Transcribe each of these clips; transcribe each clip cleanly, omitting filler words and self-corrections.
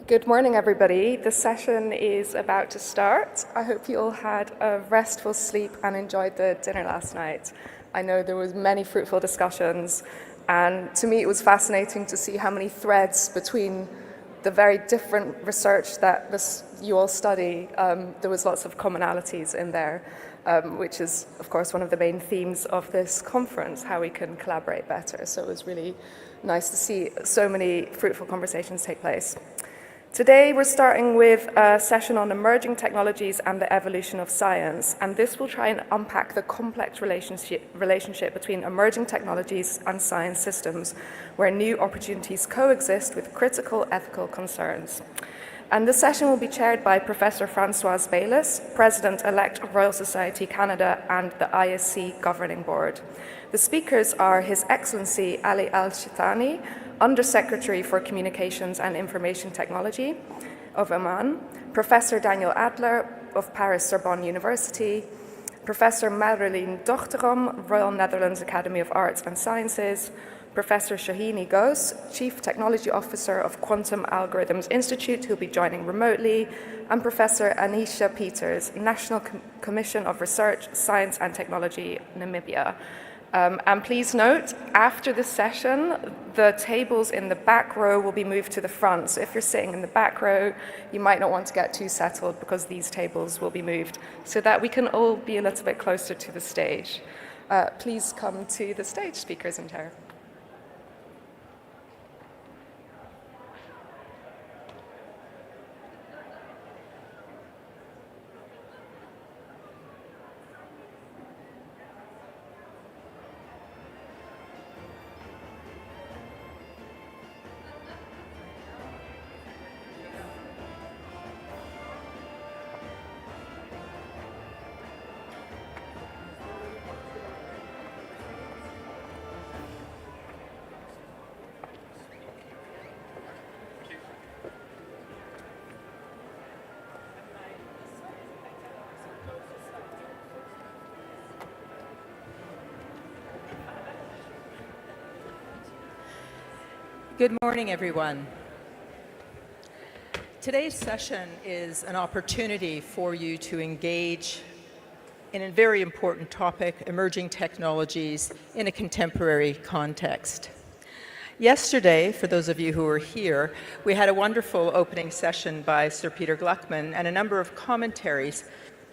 Good morning, everybody. The session is about to start. I hope you all had a restful sleep and enjoyed the dinner last night. I know there was many fruitful discussions, and to me it was fascinating to see how many threads between the very different research that you all study. There was lots of commonalities in there, which is, of course, one of the main themes of this conference, how we can collaborate better. So it was really nice to see so many fruitful conversations take place. Today we're starting with a session on emerging technologies and the evolution of science, and this will try and unpack the complex relationship between emerging technologies and science systems, where new opportunities coexist with critical ethical concerns. And the session will be chaired by Professor Françoise Baylis, President-elect of Royal Society Canada and the ISC Governing Board. The speakers are His Excellency Ali Al-Shithani, Undersecretary for Communications and Information Technology of Oman, Professor Daniel Adler of Paris Sorbonne University, Professor Marilyn Dochterom, Royal Netherlands Academy of Arts and Sciences, Professor Shahini Ghosh, Chief Technology Officer of Quantum Algorithms Institute, who'll be joining remotely, and Professor Anisha Peters, National Commission of Research, Science and Technology, Namibia. And please note, after the session, the tables in the back row will be moved to the front. So if you're sitting in the back row, you might not want to get too settled because these tables will be moved so that we can all be a little bit closer to the stage. Please come to the stage, speakers and chair. Good morning, everyone. Today's session is an opportunity for you to engage in a very important topic, emerging technologies in a contemporary context. Yesterday, for those of you who were here, we had a wonderful opening session by Sir Peter Gluckman and a number of commentaries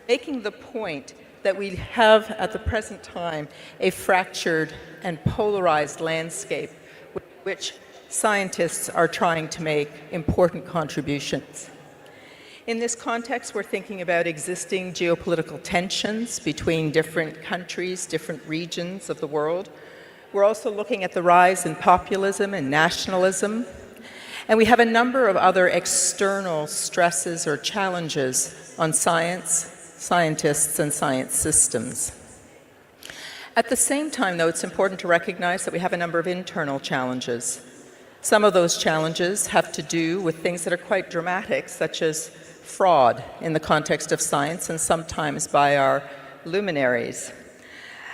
making the point that we have at the present time a fractured and polarized landscape which scientists are trying to make important contributions. In this context, we're thinking about existing geopolitical tensions between different countries, different regions of the world. We're also looking at the rise in populism and nationalism. And we have a number of other external stresses or challenges on science, scientists, and science systems. At the same time, though, it's important to recognize that we have a number of internal challenges. Some of those challenges have to do with things that are quite dramatic, such as fraud in the context of science and sometimes by our luminaries.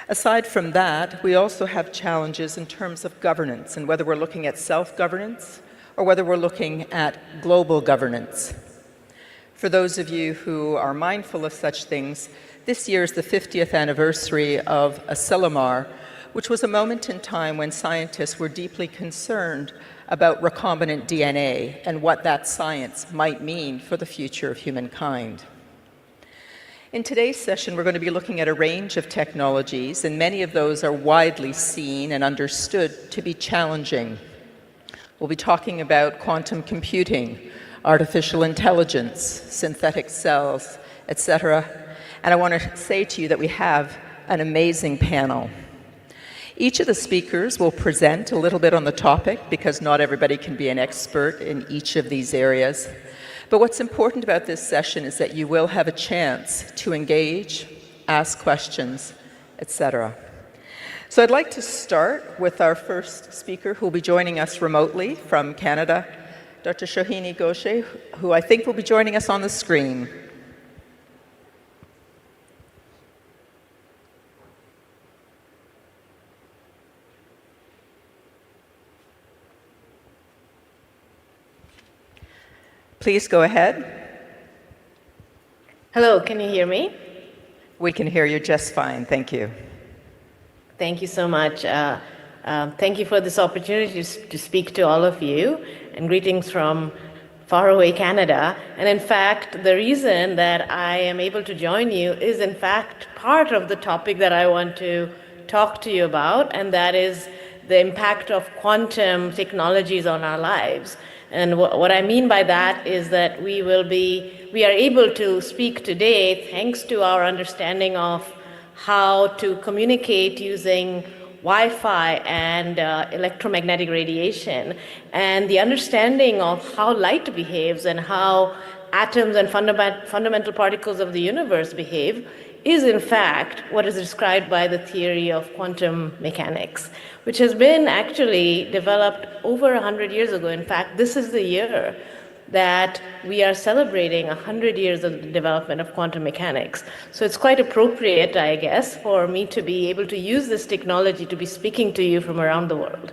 Aside from that, we also have challenges in terms of governance and whether we're looking at self-governance or whether we're looking at global governance. For those of you who are mindful of such things, this year is the 50th anniversary of Asilomar, which was a moment in time when scientists were deeply concerned about recombinant DNA and what that science might mean for the future of humankind. In today's session, we're going to be looking at a range of technologies, and many of those are widely seen and understood to be challenging. We'll be talking about quantum computing, artificial intelligence, synthetic cells, etc. And I want to say to you that we have an amazing panel. Each of the speakers will present a little bit on the topic because not everybody can be an expert in each of these areas. But what's important about this session is that you will have a chance to engage, ask questions, etc. So I'd like to start with our first speaker who will be joining us remotely from Canada, Dr. Shahini Ghosh, who I think will be joining us on the screen. Please go ahead. Hello, can you hear me? We can hear you just fine. Thank you. Thank you so much. Thank you for this opportunity to speak to all of you, and greetings from faraway Canada. And in fact, the reason that I am able to join you is in fact part of the topic that I want to talk to you about, and that is the impact of quantum technologies on our lives. And what I mean by that is that we are able to speak today thanks to our understanding of how to communicate using Wi-Fi and electromagnetic radiation, and the understanding of how light behaves and how atoms and fundamental particles of the universe behave is in fact what is described by the theory of quantum mechanics, which has been actually developed over 100 years ago. In fact, this is the year that we are celebrating 100 years of the development of quantum mechanics. So it's quite appropriate, I guess, for me to be able to use this technology to be speaking to you from around the world.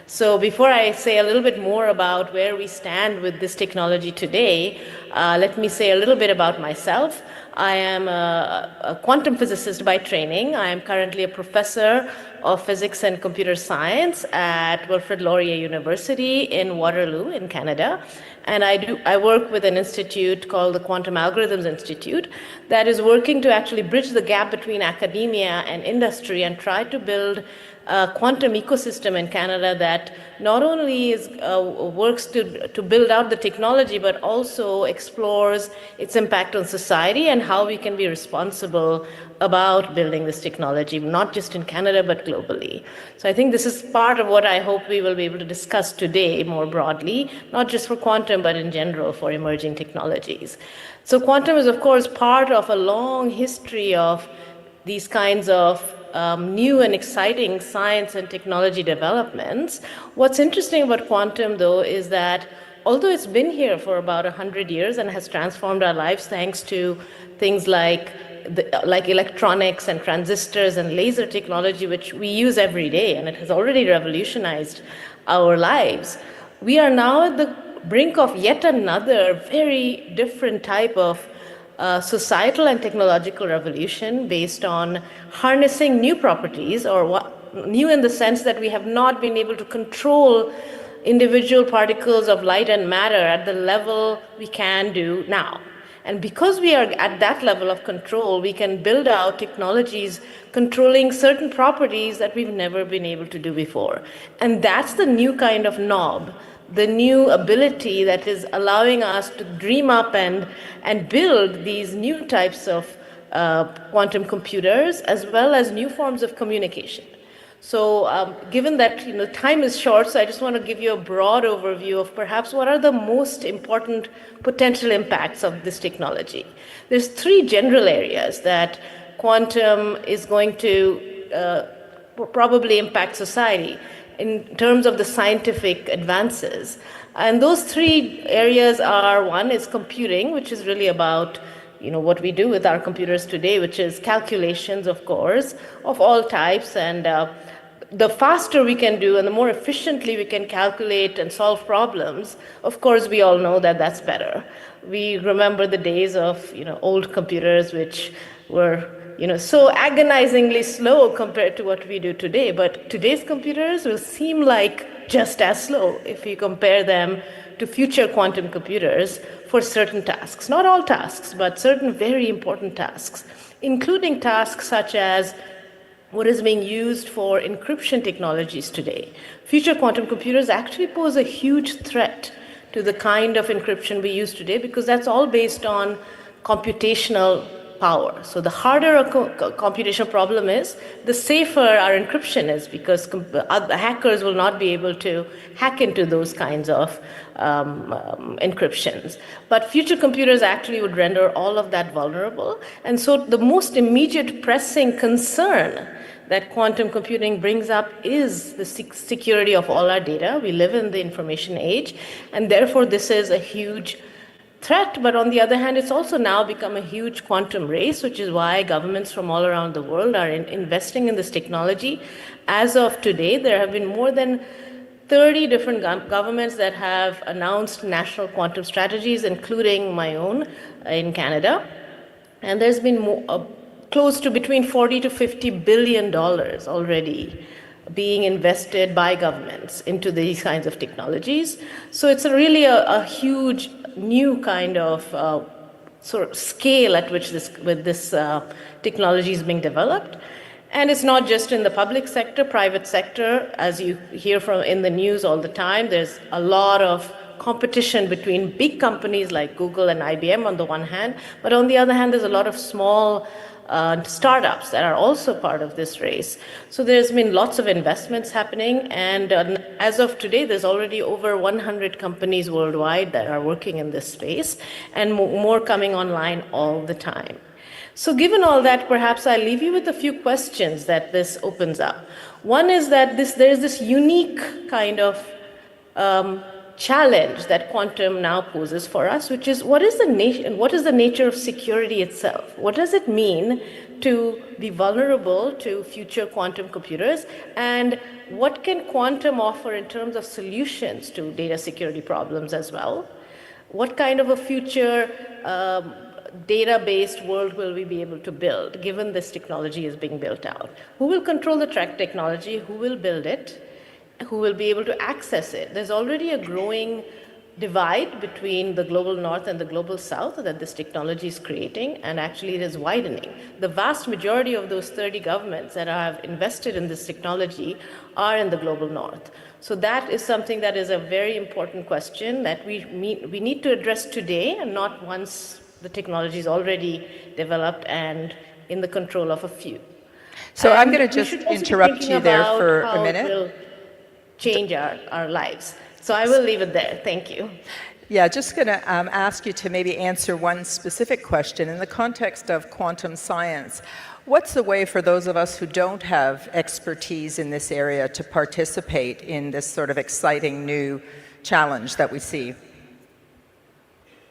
So before I say a little bit more about where we stand with this technology today, let me say a little bit about myself. I am a quantum physicist by training. I am currently a professor of physics and computer science at Wilfrid Laurier University in Waterloo in Canada. And I work with an institute called the Quantum Algorithms Institute that is working to actually bridge the gap between academia and industry and try to build a quantum ecosystem in Canada that not only works to build out the technology, but also explores its impact on society and how we can be responsible about building this technology, not just in Canada, but globally. So I think this is part of what I hope we will be able to discuss today more broadly, not just for quantum, but in general for emerging technologies. So quantum is, of course, part of a long history of these kinds of new and exciting science and technology developments. What's interesting about quantum, though, is that although it's been here for about 100 years and has transformed our lives thanks to things like electronics and transistors and laser technology, which we use every day, and it has already revolutionized our lives, we are now at the brink of yet another very different type of societal and technological revolution based on harnessing new properties, or new in the sense that we have not been able to control individual particles of light and matter at the level we can do now. And because we are at that level of control, we can build out technologies controlling certain properties that we've never been able to do before. And that's the new kind of knob, the new ability that is allowing us to dream up and build these new types of quantum computers, as well as new forms of communication. So given that time is short, so I just want to give you a broad overview of perhaps what are the most important potential impacts of this technology. There's three general areas that quantum is going to probably impact society in terms of the scientific advances. And those three areas are, one is computing, which is really about what we do with our computers today, which is calculations, of course, of all types. And the faster we can do and the more efficiently we can calculate and solve problems, of course, we all know that that's better. We remember the days of old computers, which were so agonizingly slow compared to what we do today. But today's computers will seem like just as slow if you compare them to future quantum computers for certain tasks. Not all tasks, but certain very important tasks, including tasks such as what is being used for encryption technologies today. Future quantum computers actually pose a huge threat to the kind of encryption we use today, because that's all based on computational power. So the harder a computational problem is, the safer our encryption is, because hackers will not be able to hack into those kinds of encryptions. But future computers actually would render all of that vulnerable. And so the most immediate pressing concern that quantum computing brings up is the security of all our data. We live in the information age, and therefore this is a huge threat. But on the other hand, it's also now become a huge quantum race, which is why governments from all around the world are investing in this technology. As of today, there have been more than 30 different governments that have announced national quantum strategies, including my own in Canada. And there's been close to between 40 to 50 billion dollars already being invested by governments into these kinds of technologies. So it's really a huge new kind of sort of scale at which this technology is being developed. And it's not just in the public sector, private sector, as you hear from in the news all the time. There's a lot of competition between big companies like Google and IBM on the one hand, but on the other hand, there's a lot of small startups that are also part of this race. So there's been lots of investments happening, and as of today, there's already over 100 companies worldwide that are working in this space, and more coming online all the time. So given all that, perhaps I'll leave you with a few questions that this opens up. One is that there's this unique kind of challenge that quantum now poses for us, which is what is the nature of security itself? What does it mean to be vulnerable to future quantum computers? And what can quantum offer in terms of solutions to data security problems as well? What kind of a future data-based world will we be able to build, given this technology is being built out? Who will control the technology? Who will build it? Who will be able to access it? There's already a growing divide between the global north and the global south that this technology is creating, and actually it is widening. The vast majority of those 30 governments that have invested in this technology are in the global north. So that is something that is a very important question that we need to address today, and not once the technology is already developed and in the control of a few. So I'm going to just interrupt you there for a minute. It will change our lives. So I will leave it there. Thank you. Yeah, just going to ask you to maybe answer one specific question. In the context of quantum science, what's the way for those of us who don't have expertise in this area to participate in this sort of exciting new challenge that we see?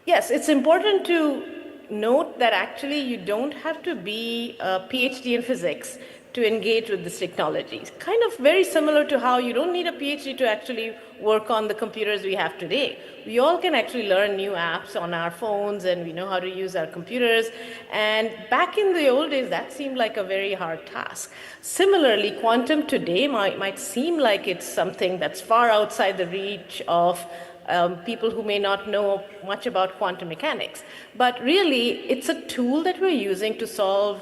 Yes, it's important to note that actually you don't have to be a PhD in physics to engage with this technology. It's kind of very similar to how you don't need a PhD to actually work on the computers we have today. We all can actually learn new apps on our phones, and we know how to use our computers. And back in the old days, that seemed like a very hard task. Similarly, quantum today might seem like it's something that's far outside the reach of people who may not know much about quantum mechanics. But really, it's a tool that we're using to solve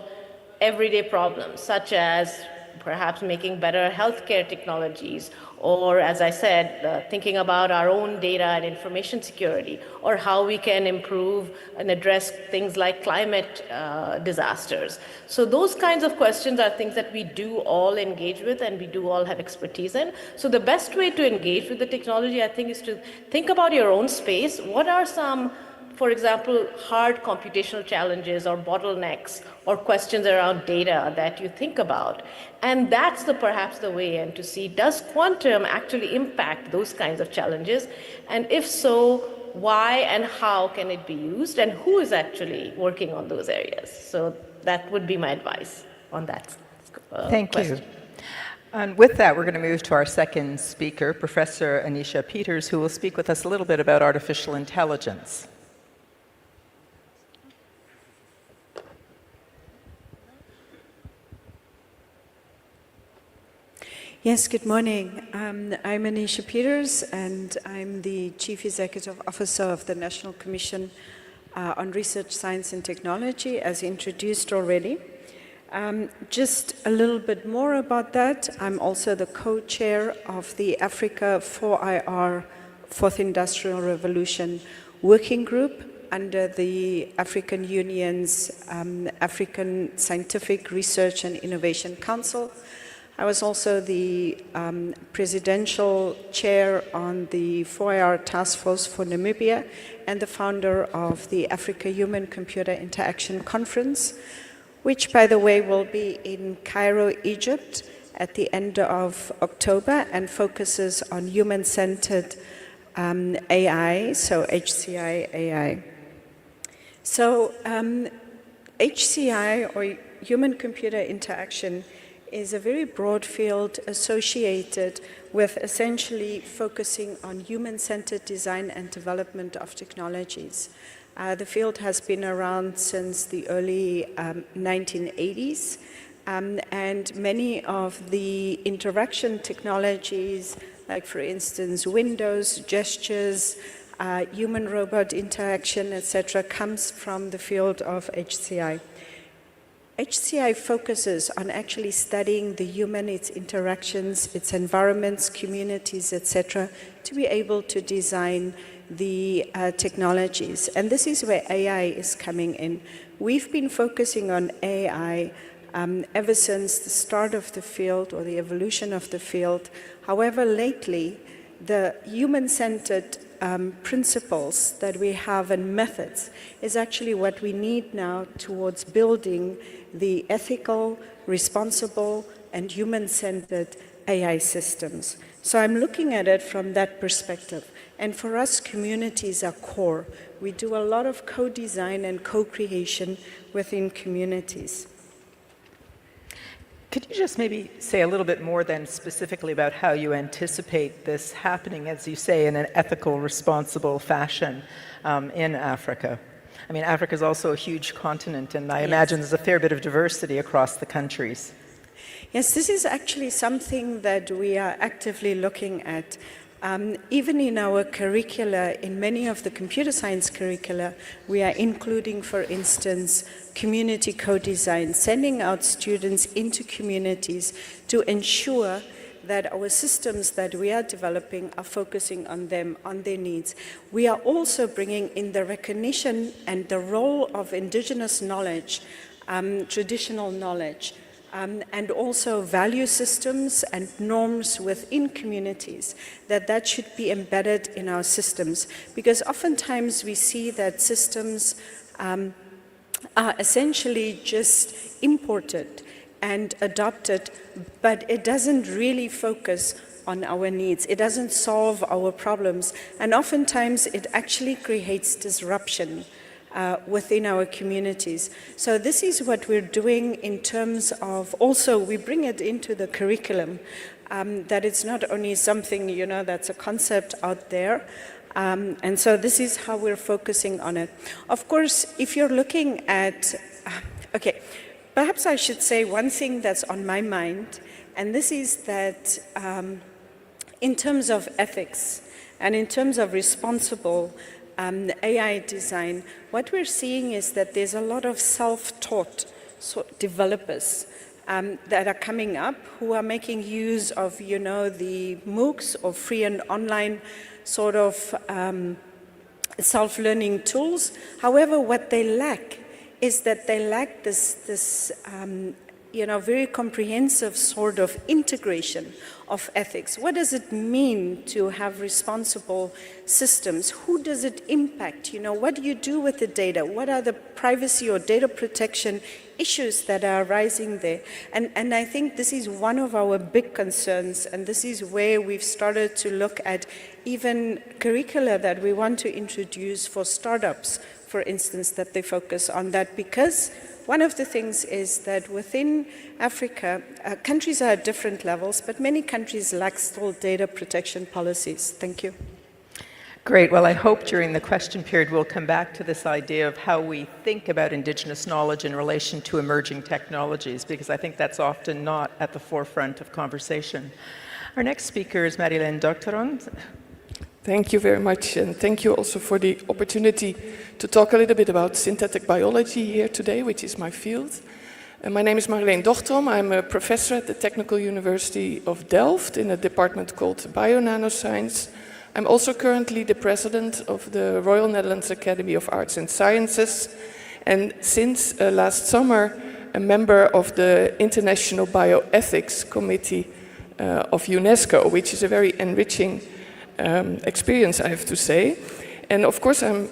everyday problems, such as perhaps making better healthcare technologies, or, as I said, thinking about our own data and information security, or how we can improve and address things like climate disasters. So those kinds of questions are things that we do all engage with and we do all have expertise in. So the best way to engage with the technology, I think, is to think about your own space. What are some, for example, hard computational challenges or bottlenecks or questions around data that you think about? And that's perhaps the way in to see, does quantum actually impact those kinds of challenges? And if so, why and how can it be used? And who is actually working on those areas? So that would be my advice on that Thank question. you. And with that, we're going to move to our second speaker, Professor Anisha Peters, who will speak with us a little bit about artificial intelligence. Yes, good morning. I'm Anisha Peters, and I'm the Chief Executive Officer of the National Commission on Research, Science and Technology, as introduced already. Just a little bit more about that. I'm also the co-chair of the Africa 4IR, Fourth Industrial Revolution Working Group under the African Union's African Scientific Research and Innovation Council. I was also the presidential chair on the 4IR Task Force for Namibia and the founder of the Africa Human-Computer Interaction Conference, which, by the way, will be in Cairo, Egypt at the end of October and focuses on human-centered AI, so HCI AI. So HCI, or human-computer interaction, is a very broad field associated with essentially focusing on human-centered design and development of technologies. The field has been around since the early 1980s, and many of the interaction technologies, like for instance Windows, gestures, human-robot interaction, etc., comes from the field of HCI. HCI focuses on actually studying the human, its interactions, its environments, communities, etc., to be able to design the technologies. And this is where AI is coming in. We've been focusing on AI ever since the start of the field or the evolution of the field. However, lately, the human-centered principles that we have and methods is actually what we need now towards building the ethical, responsible, and human-centered AI systems. So I'm looking at it from that perspective. And for us, communities are core. We do a lot of co-design and co-creation within communities. Could you just maybe say a little bit more then specifically about how you anticipate this happening, as you say, in an ethical, responsible fashion in Africa? I mean, Africa is also a huge continent, and I imagine there's a fair bit of diversity across the countries. Yes, this is actually something that we are actively looking at. Even in our curricula, in many of the computer science curricula, we are including, for instance, community co-design, sending out students into communities to ensure that our systems that we are developing are focusing on them, on their needs. We are also bringing in the recognition and the role of indigenous knowledge, traditional knowledge, and also value systems and norms within communities, that should be embedded in our systems. Because oftentimes we see that systems are essentially just imported and adopted, but it doesn't really focus on our needs. It doesn't solve our problems. And oftentimes it actually creates disruption within our communities. So this is what we're doing in terms of, also we bring it into the curriculum, that it's not only something, that's a concept out there, and so this is how we're focusing on it. Of course, if you're looking at, perhaps I should say one thing that's on my mind, and this is that in terms of ethics and in terms of responsible AI design, what we're seeing is that there's a lot of self-taught developers that are coming up who are making use of, the MOOCs or free and online sort of self-learning tools. However, what they lack is that they lack this very comprehensive sort of integration of ethics. What does it mean to have responsible systems? Who does it impact? What do you do with the data? What are the privacy or data protection issues that are arising there? And I think this is one of our big concerns, and this is where we've started to look at even curricula that we want to introduce for startups, for instance, that they focus on that, because one of the things is that within Africa, countries are at different levels, but many countries lack still data protection policies. Thank you. Great. Well, I hope during the question period we'll come back to this idea of how we think about Indigenous knowledge in relation to emerging technologies, because I think that's often not at the forefront of conversation. Our next speaker is Marilène Docteron. Thank you very much, and thank you also for the opportunity to talk a little bit about synthetic biology here today, which is my field. My name is Marilène Docteron. I'm a professor at the Technical University of Delft in a department called Bio-Nanoscience. I'm also currently the president of the Royal Netherlands Academy of Arts and Sciences, and since last summer, a member of the International Bioethics Committee of UNESCO, which is a very enriching experience, I have to say. And of course, I'm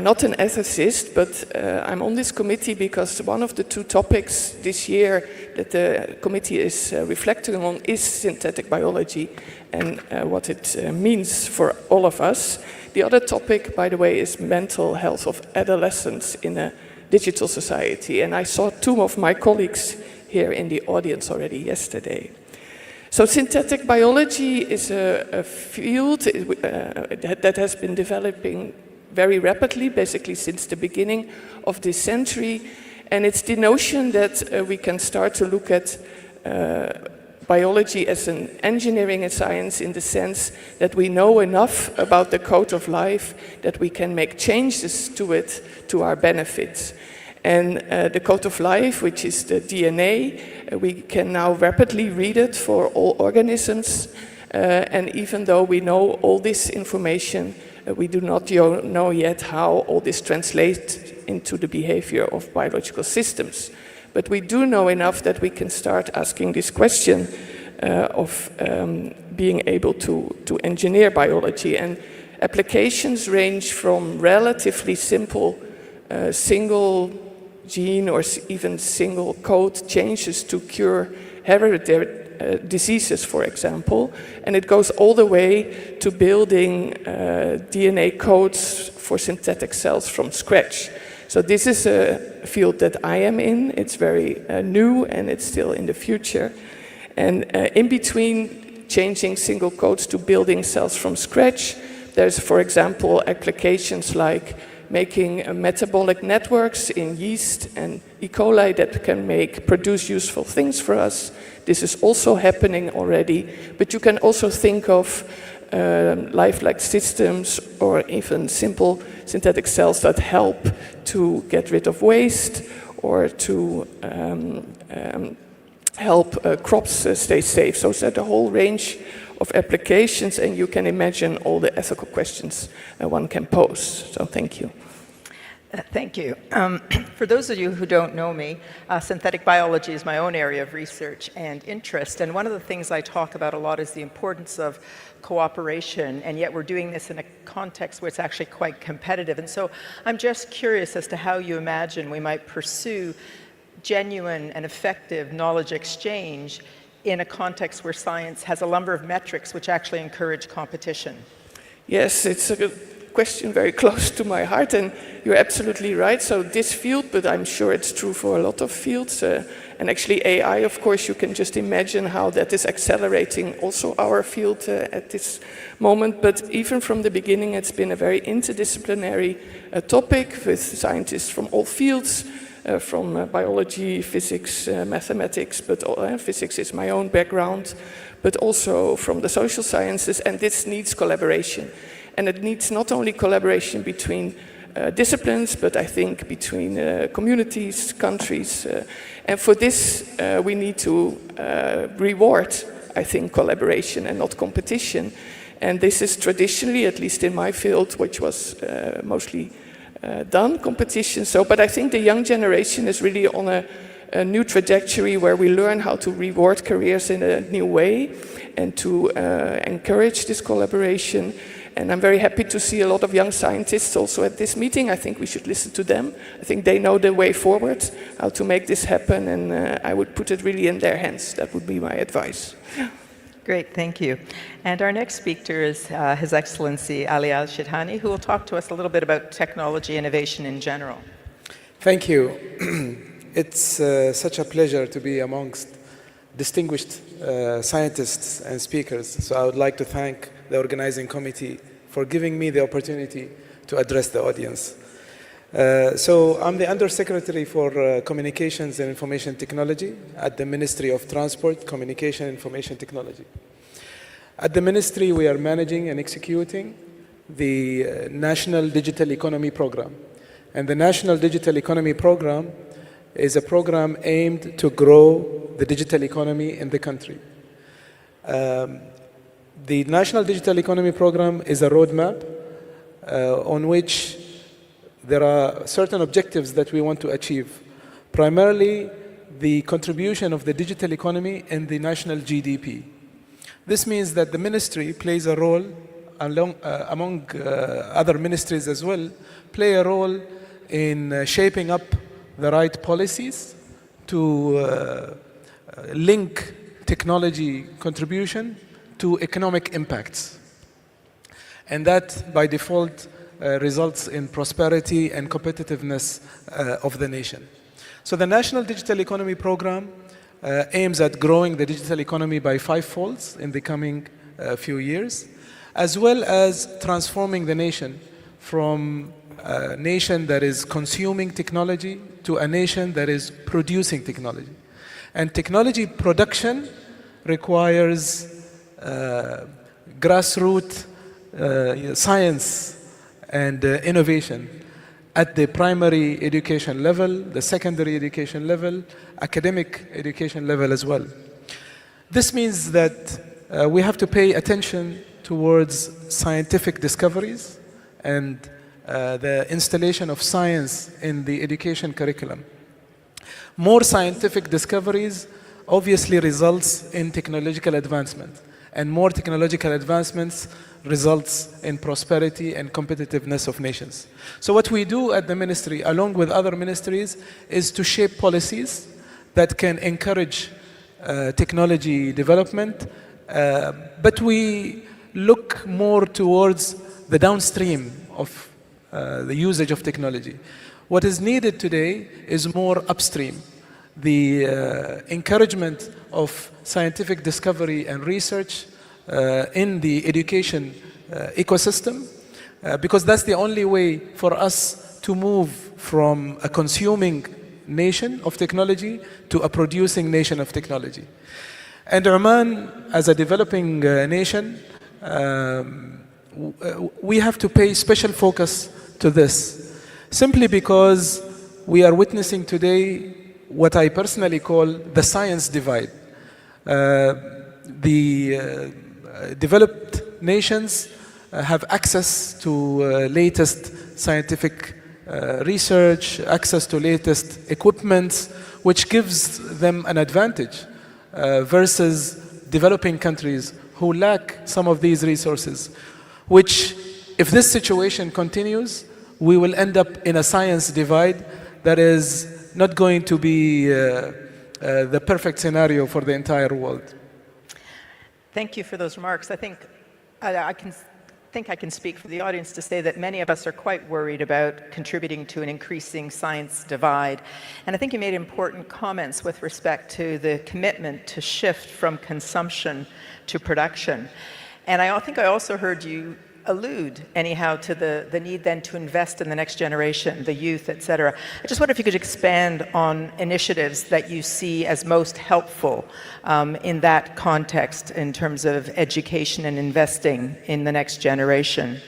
not an ethicist, but I'm on this committee because one of the two topics this year that the committee is reflecting on is synthetic biology and what it means for all of us. The other topic, by the way, is mental health of adolescents in a digital society. And I saw two of my colleagues here in the audience already yesterday. So synthetic biology is a field that has been developing very rapidly, basically since the beginning of this century. And it's the notion that we can start to look at biology as an engineering and science in the sense that we know enough about the code of life that we can make changes to it to our benefit. And the code of life, which is the DNA, we can now rapidly read it for all organisms. And even though we know all this information, we do not know yet how all this translates into the behavior of biological systems. But we do know enough that we can start asking this question of being able to engineer biology. And applications range from relatively simple single gene or even single code changes to cure hereditary diseases, for example. And it goes all the way to building DNA codes for synthetic cells from scratch. So this is a field that I am in. It's very new and it's still in the future. And in between changing single codes to building cells from scratch, there's, for example, applications like making metabolic networks in yeast and E. coli that can produce useful things for us. This is also happening already, but you can also think of lifelike systems or even simple synthetic cells that help to get rid of waste or to help crops stay safe. So it's a whole range of applications, and you can imagine all the ethical questions one can pose. So thank you. Thank you. For those of you who don't know me, synthetic biology is my own area of research and interest. And one of the things I talk about a lot is the importance of cooperation, and yet we're doing this in a context where it's actually quite competitive. And so I'm just curious as to how you imagine we might pursue genuine and effective knowledge exchange in a context where science has a number of metrics which actually encourage competition. Yes, it's a question very close to my heart, and you're absolutely right. So this field, but I'm sure it's true for a lot of fields, and actually AI, of course, you can just imagine how that is accelerating also our field at this moment. But even from the beginning, it's been a very interdisciplinary topic with scientists from all fields, from biology, physics, mathematics, but physics is my own background, but also from the social sciences, and this needs collaboration. And it needs not only collaboration between disciplines, but I think between communities, countries. And for this, we need to reward, I think, collaboration and not competition. And this is traditionally, at least in my field, which was mostly done, competition. So, but I think the young generation is really on a new trajectory where we learn how to reward careers in a new way and to encourage this collaboration. And I'm very happy to see a lot of young scientists also at this meeting. I think we should listen to them. I think they know the way forward, how to make this happen, and I would put it really in their hands. That would be my advice. Great, thank you. And our next speaker is His Excellency Ali Al-Shidhani, who will talk to us a little bit about technology innovation in general. Thank you. It's such a pleasure to be amongst distinguished scientists and speakers. So I would like to thank the organizing committee for giving me the opportunity to address the audience. So I'm the Undersecretary for Communications and Information Technology at the Ministry of Transport, Communication and Information Technology. At the Ministry, we are managing and executing the National Digital Economy Program. And the National Digital Economy Program is a program aimed to grow the digital economy in the country. The National Digital Economy Program is a roadmap on which there are certain objectives that we want to achieve. Primarily, the contribution of the digital economy in the national GDP. This means that the ministry plays a role, among other ministries as well, play a role in shaping up the right policies to link technology contribution to economic impacts. And that, by default, results in prosperity and competitiveness of the nation. So the National Digital Economy Program aims at growing the digital economy by 5-folds in the coming few years, as well as transforming the nation from a nation that is consuming technology to a nation that is producing technology. And technology production requires grassroots science and innovation at the primary education level, the secondary education level, academic education level as well. This means that we have to pay attention towards scientific discoveries and the installation of science in the education curriculum. More scientific discoveries obviously results in technological advancement, and more technological advancements results in prosperity and competitiveness of nations. So what we do at the ministry, along with other ministries, is to shape policies that can encourage technology development, but we look more towards the downstream of the usage of technology. What is needed today is more upstream. The encouragement of scientific discovery and research in the education ecosystem, because that's the only way for us to move from a consuming nation of technology to a producing nation of technology. And Oman, as a developing nation, we have to pay special focus to this, simply because we are witnessing today what I personally call the science divide. Developed nations have access to latest scientific research, access to latest equipment, which gives them an advantage versus developing countries who lack some of these resources, which, if this situation continues, we will end up in a science divide that is not going to be the perfect scenario for the entire world. Thank you for those remarks. I think I can speak for the audience to say that many of us are quite worried about contributing to an increasing science divide. And I think you made important comments with respect to the commitment to shift from consumption to production. And I think I also heard you allude, anyhow, to the need then to invest in the next generation, the youth, et cetera. I just wonder if you could expand on initiatives that you see as most helpful in that context in terms of education and investing in the next generation.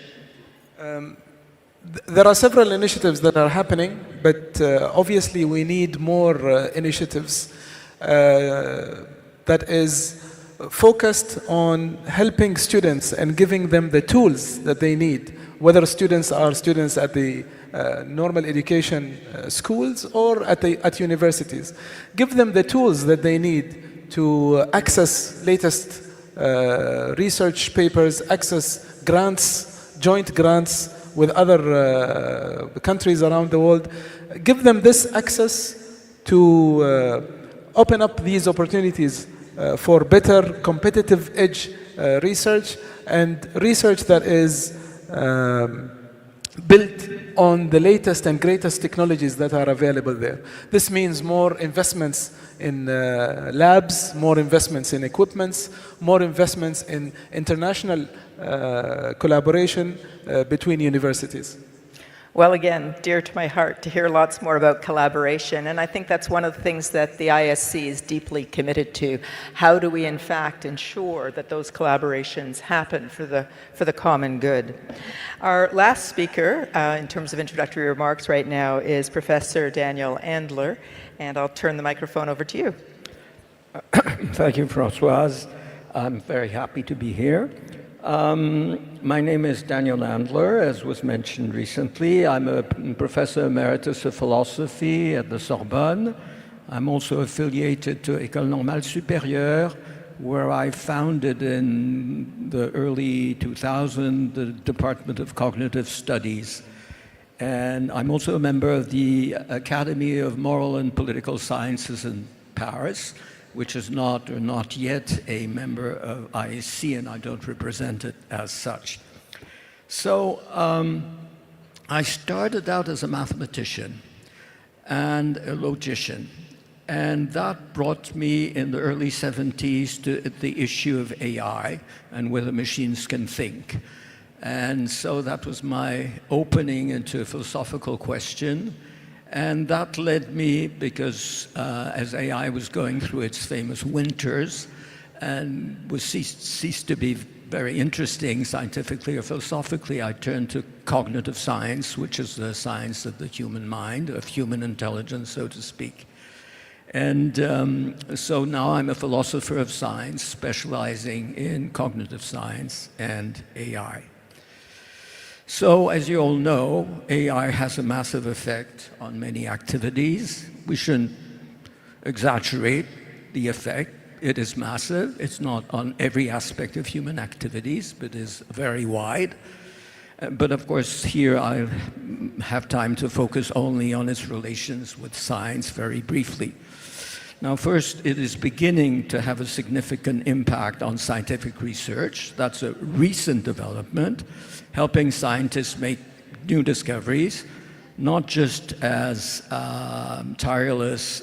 There are several initiatives that are happening, but obviously we need more initiatives that is focused on helping students and giving them the tools that they need, whether students are students at the normal education schools or at universities. Give them the tools that they need to access latest research papers, access grants, joint grants with other countries around the world. Give them this access to open up these opportunities for better competitive edge research, and research that is built on the latest and greatest technologies that are available there. This means more investments in labs, more investments in equipments, more investments in international collaboration between universities. Well, again, dear to my heart to hear lots more about collaboration. And I think that's one of the things that the ISC is deeply committed to. How do we, in fact, ensure that those collaborations happen for the common good? Our last speaker, in terms of introductory remarks right now, is Professor Daniel Andler. And I'll turn the microphone over to you. Thank you, Françoise. I'm very happy to be here. My name is Daniel Andler, as was mentioned recently. I'm a professor emeritus of philosophy at the Sorbonne. I'm also affiliated to École Normale Supérieure, where I founded in the early 2000s the Department of Cognitive Studies. And I'm also a member of the Academy of Moral and Political Sciences in Paris, which is not or not yet a member of ISC, and I don't represent it as such. So I started out as a mathematician and a logician. And that brought me in the early 70s to the issue of AI and whether machines can think. And so that was my opening into a philosophical question. And that led me, because as AI was going through its famous winters and was ceased to be very interesting scientifically or philosophically, I turned to cognitive science, which is the science of the human mind, of human intelligence, so to speak. And so now I'm a philosopher of science, specializing in cognitive science and AI. So, as you all know, AI has a massive effect on many activities. We shouldn't exaggerate the effect. It is massive. It's not on every aspect of human activities, but is very wide. But of course, here I have time to focus only on its relations with science very briefly. Now, first, it is beginning to have a significant impact on scientific research. That's a recent development, helping scientists make new discoveries, not just as tireless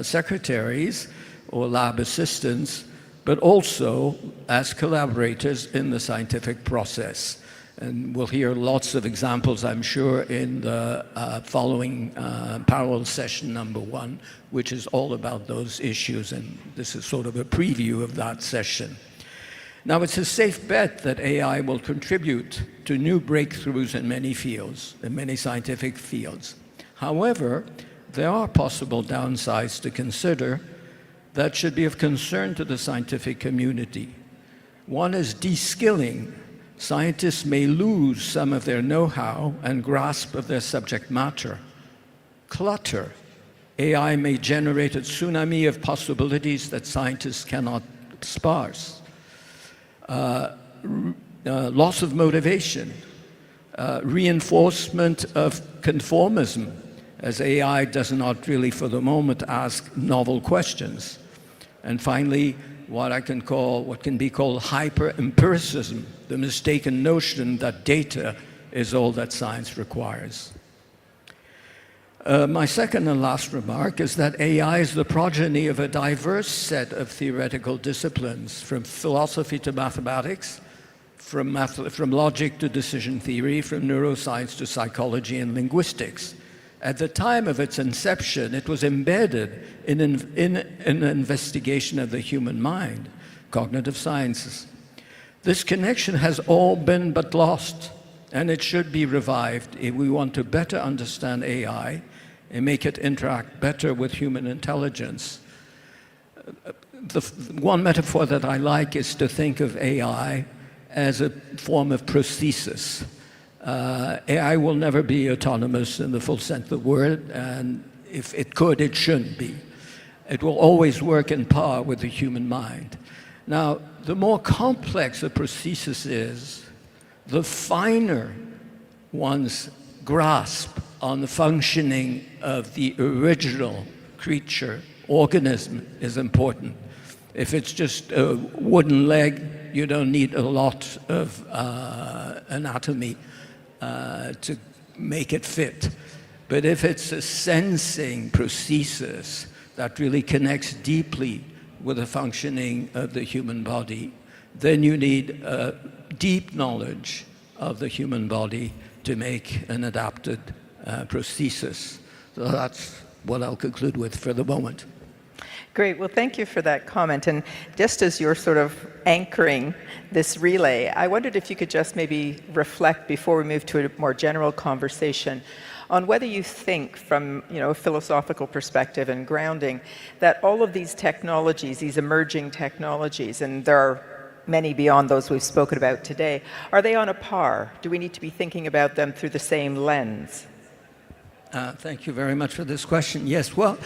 secretaries or lab assistants, but also as collaborators in the scientific process. And we'll hear lots of examples, I'm sure, in the following parallel session number 1, which is all about those issues, and this is sort of a preview of that session. Now, it's a safe bet that AI will contribute to new breakthroughs in many fields, in many scientific fields. However, there are possible downsides to consider that should be of concern to the scientific community. One is de-skilling. Scientists may lose some of their know-how and grasp of their subject matter. Clutter. AI may generate a tsunami of possibilities that scientists cannot sparse. Loss of motivation. Reinforcement of conformism, as AI does not really, for the moment, ask novel questions. And finally, what can be called hyper-empiricism, the mistaken notion that data is all that science requires. My second and last remark is that AI is the progeny of a diverse set of theoretical disciplines, from philosophy to mathematics, from logic to decision theory, from neuroscience to psychology and linguistics. At the time of its inception, it was embedded in an investigation of the human mind, cognitive sciences. This connection has all been but lost, and it should be revived if we want to better understand AI and make it interact better with human intelligence. The one metaphor that I like is to think of AI as a form of prosthesis. AI will never be autonomous in the full sense of the word, and if it could, it shouldn't be. It will always work in par with the human mind. Now, the more complex a prosthesis is, the finer one's grasp on the functioning of the original creature, organism, is important. If it's just a wooden leg, you don't need a lot of anatomy to make it fit. But if it's a sensing prosthesis that really connects deeply with the functioning of the human body, then you need a deep knowledge of the human body to make an adapted prosthesis. So that's what I'll conclude with for the moment. Great. Well, thank you for that comment. And just as you're sort of anchoring this relay, I wondered if you could just maybe reflect before we move to a more general conversation on whether you think from a philosophical perspective and grounding that all of these technologies, these emerging technologies, and there are many beyond those we've spoken about today, are they on a par? Do we need to be thinking about them through the same lens? Thank you very much for this question. Yes, well,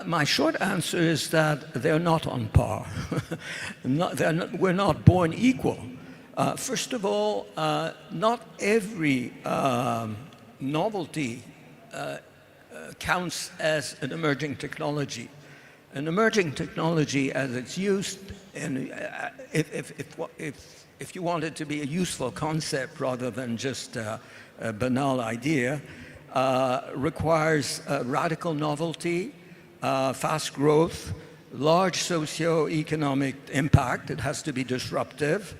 my short answer is that they're not on par. We're not born equal. First of all, not every novelty counts as an emerging technology. An emerging technology, as it's used, and if you want it to be a useful concept rather than just a banal idea, requires radical novelty, fast growth, large socio-economic impact, it has to be disruptive,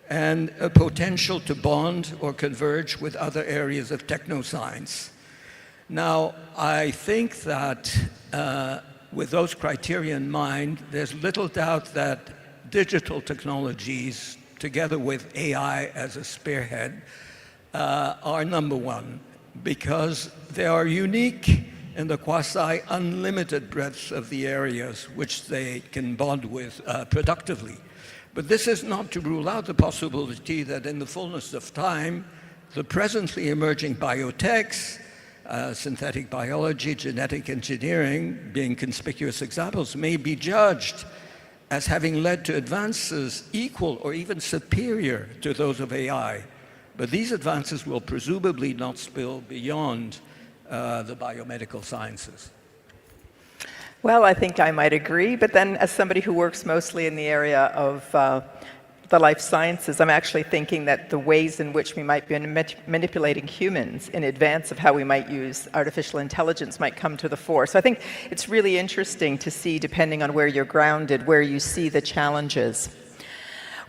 and a potential to bond or converge with other areas of technoscience. Now, I think that with those criteria in mind, there's little doubt that digital technologies, together with AI as a spearhead, are number one, because they are unique in the quasi-unlimited breadth of the areas which they can bond with productively. But this is not to rule out the possibility that in the fullness of time, the presently emerging biotechs, synthetic biology, genetic engineering, being conspicuous examples, may be judged as having led to advances equal or even superior to those of AI. But these advances will presumably not spill beyond the biomedical sciences. Well, I think I might agree, but then as somebody who works mostly in the area of the life sciences, I'm actually thinking that the ways in which we might be manipulating humans in advance of how we might use artificial intelligence might come to the fore. So I think it's really interesting to see, depending on where you're grounded, where you see the challenges.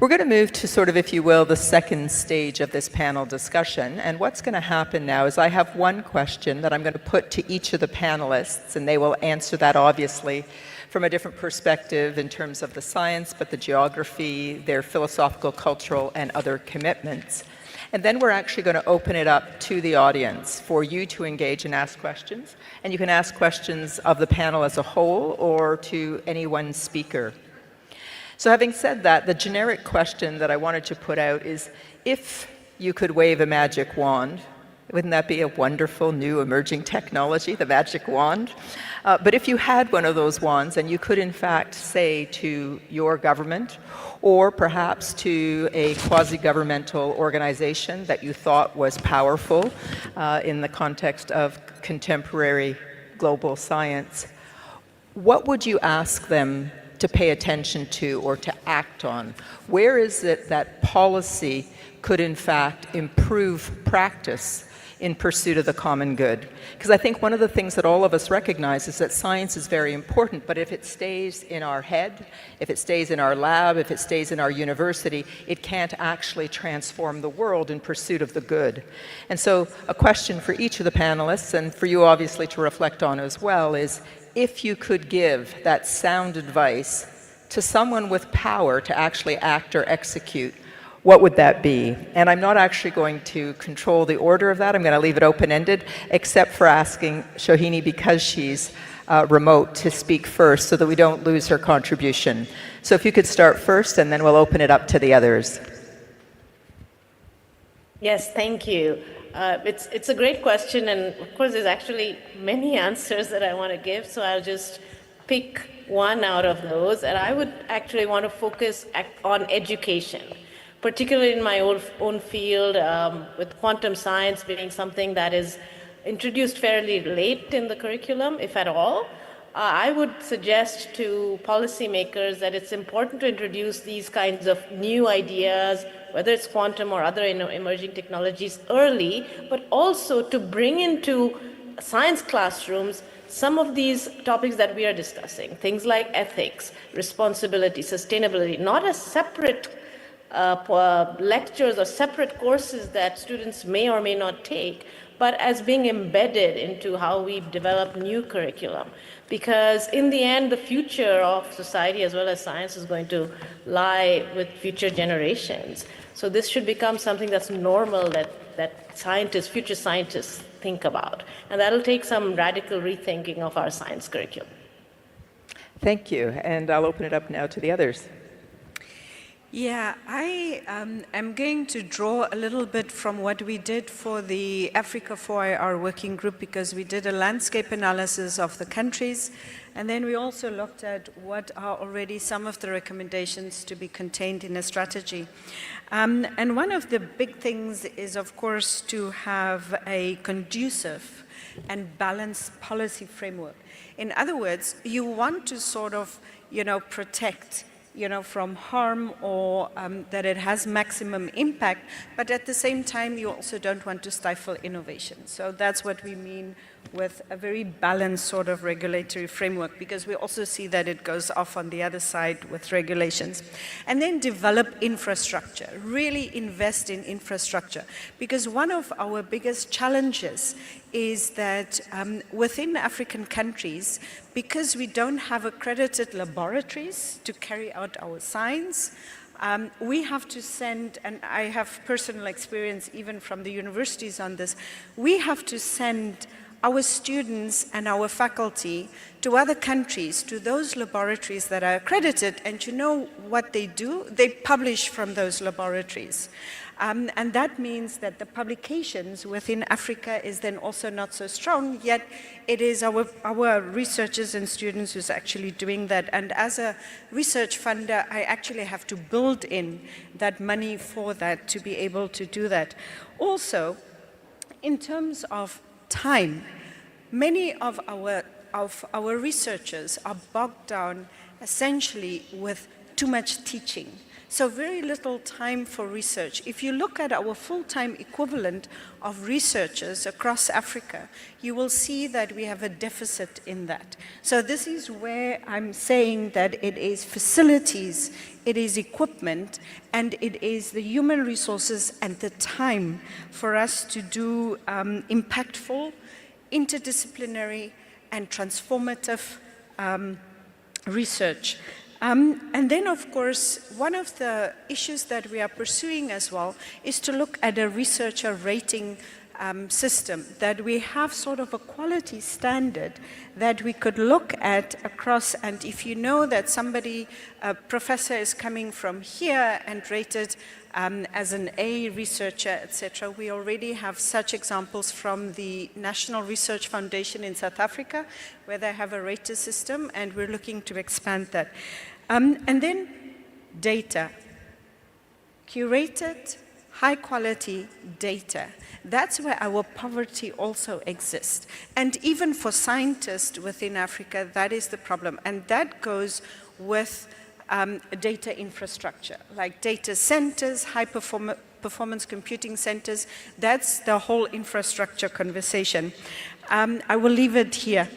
We're going to move to sort of, if you will, the second stage of this panel discussion. And what's going to happen now is I have one question that I'm going to put to each of the panelists, and they will answer that obviously from a different perspective in terms of the science, but the geography, their philosophical, cultural, and other commitments. And then we're actually going to open it up to the audience for you to engage and ask questions. And you can ask questions of the panel as a whole or to any one speaker. So having said that, the generic question that I wanted to put out is, if you could wave a magic wand, wouldn't that be a wonderful new emerging technology, the magic wand? But if you had one of those wands and you could in fact say to your government or perhaps to a quasi-governmental organization that you thought was powerful in the context of contemporary global science, what would you ask them to pay attention to or to act on? Where is it that policy could in fact improve practice in pursuit of the common good? Because I think one of the things that all of us recognize is that science is very important, but if it stays in our head, if it stays in our lab, if it stays in our university, it can't actually transform the world in pursuit of the good. And so a question for each of the panelists, and for you obviously to reflect on as well, is if you could give that sound advice to someone with power to actually act or execute, what would that be? And I'm not actually going to control the order of that. I'm going to leave it open-ended, except for asking Shohini, because she's remote, to speak first so that we don't lose her contribution. So if you could start first, and then we'll open it up to the others. Yes, thank you. It's a great question, and of course there's actually many answers that I want to give, so I'll just pick one out of those, and I would actually want to focus on education, particularly in my own field, with quantum science being something that is introduced fairly late in the curriculum, if at all. I would suggest to policymakers that it's important to introduce these kinds of new ideas, whether it's quantum or other emerging technologies, early, but also to bring into science classrooms some of these topics that we are discussing, things like ethics, responsibility, sustainability, not as separate lectures or separate courses that students may or may not take, but as being embedded into how we develop new curriculum. Because in the end, the future of society as well as science is going to lie with future generations. So this should become something that's normal that scientists, future scientists think about. And that'll take some radical rethinking of our science curriculum. Thank you. And I'll open it up now to the others. Yeah, I am going to draw a little bit from what we did for the Africa 4IR working group, because we did a landscape analysis of the countries, and then we also looked at what are already some of the recommendations to be contained in a strategy. And one of the big things is, of course, to have a conducive and balanced policy framework. In other words, you want to sort of, protect from harm or that it has maximum impact, but at the same time, you also don't want to stifle innovation. So that's what we mean with a very balanced sort of regulatory framework, because we also see that it goes off on the other side with regulations. And then develop infrastructure, really invest in infrastructure, because one of our biggest challenges is that within African countries, because we don't have accredited laboratories to carry out our science, we have to send, and I have personal experience even from the universities on this, we have to send our students and our faculty to other countries, to those laboratories that are accredited, and you know what they do? They publish from those laboratories. And that means that the publications within Africa is then also not so strong, yet it is our researchers and students who's actually doing that. And as a research funder, I actually have to build in that money for that to be able to do that. Also, in terms of time, many of our researchers are bogged down essentially with too much teaching. So very little time for research. If you look at our full-time equivalent of researchers across Africa, you will see that we have a deficit in that. So this is where I'm saying that it is facilities, it is equipment, and it is the human resources and the time for us to do impactful, interdisciplinary, and transformative research. And then, of course, one of the issues that we are pursuing as well is to look at a researcher rating system, that we have sort of a quality standard that we could look at across, and if you know that somebody, a professor is coming from here and rated as an A researcher, etc. We already have such examples from the National Research Foundation in South Africa, where they have a rater system, and we're looking to expand that. And then data, curated, high-quality data. That's where our poverty also exists. And even for scientists within Africa, that is the problem. And that goes with data infrastructure, like data centers, high-performance computing centers. That's the whole infrastructure conversation. I will leave it here.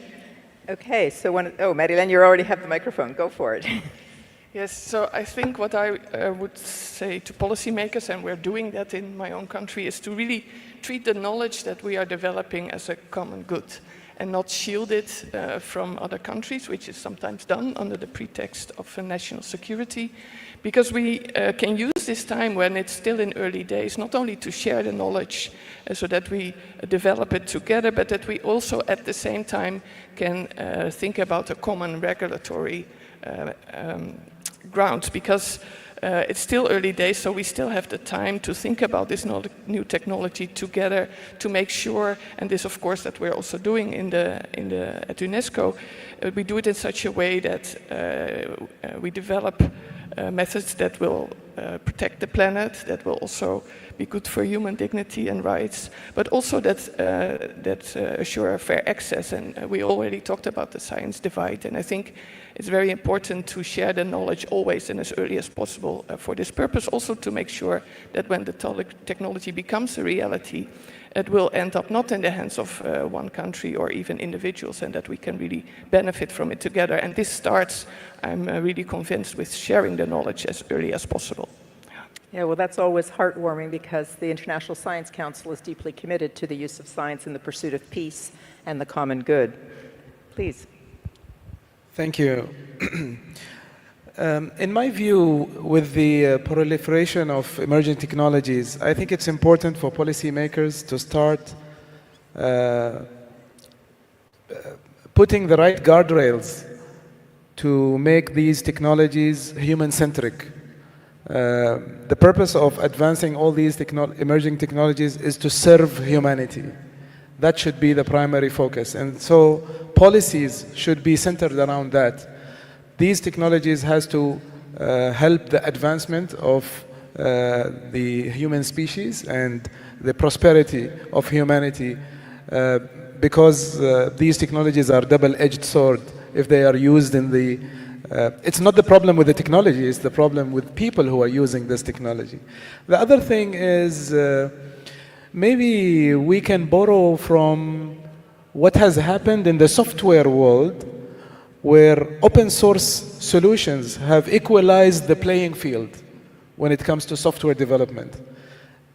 Okay, so Marilyn, you already have the microphone. Go for it. Yes, so I think what I would say to policymakers, and we're doing that in my own country, is to really treat the knowledge that we are developing as a common good and not shield it from other countries, which is sometimes done under the pretext of national security, because we can use this time when it's still in early days, not only to share the knowledge so that we develop it together, but that we also at the same time can think about a common regulatory ground, because it's still early days, so we still have the time to think about this new technology together to make sure, and this of course that we're also doing at UNESCO, we do it in such a way that we develop methods that will protect the planet, that will also be good for human dignity and rights, but also that assure fair access. And we already talked about the science divide, and I think it's very important to share the knowledge always and as early as possible for this purpose, also to make sure that when the technology becomes a reality, it will end up not in the hands of one country or even individuals, and that we can really benefit from it together. And this starts, I'm really convinced, with sharing the knowledge as early as possible. Yeah, well, that's always heartwarming, because the International Science Council is deeply committed to the use of science in the pursuit of peace and the common good. Please. Thank you. In my view, with the proliferation of emerging technologies, I think it's important for policymakers to start putting the right guardrails to make these technologies human-centric. The purpose of advancing all these emerging technologies is to serve humanity. That should be the primary focus. And so policies should be centered around that. These technologies has to help the advancement of the human species and the prosperity of humanity, because these technologies are double-edged sword if they are used in the It's not the problem with the technology, it's the problem with people who are using this technology. The other thing is maybe we can borrow from what has happened in the software world, where open source solutions have equalized the playing field when it comes to software development.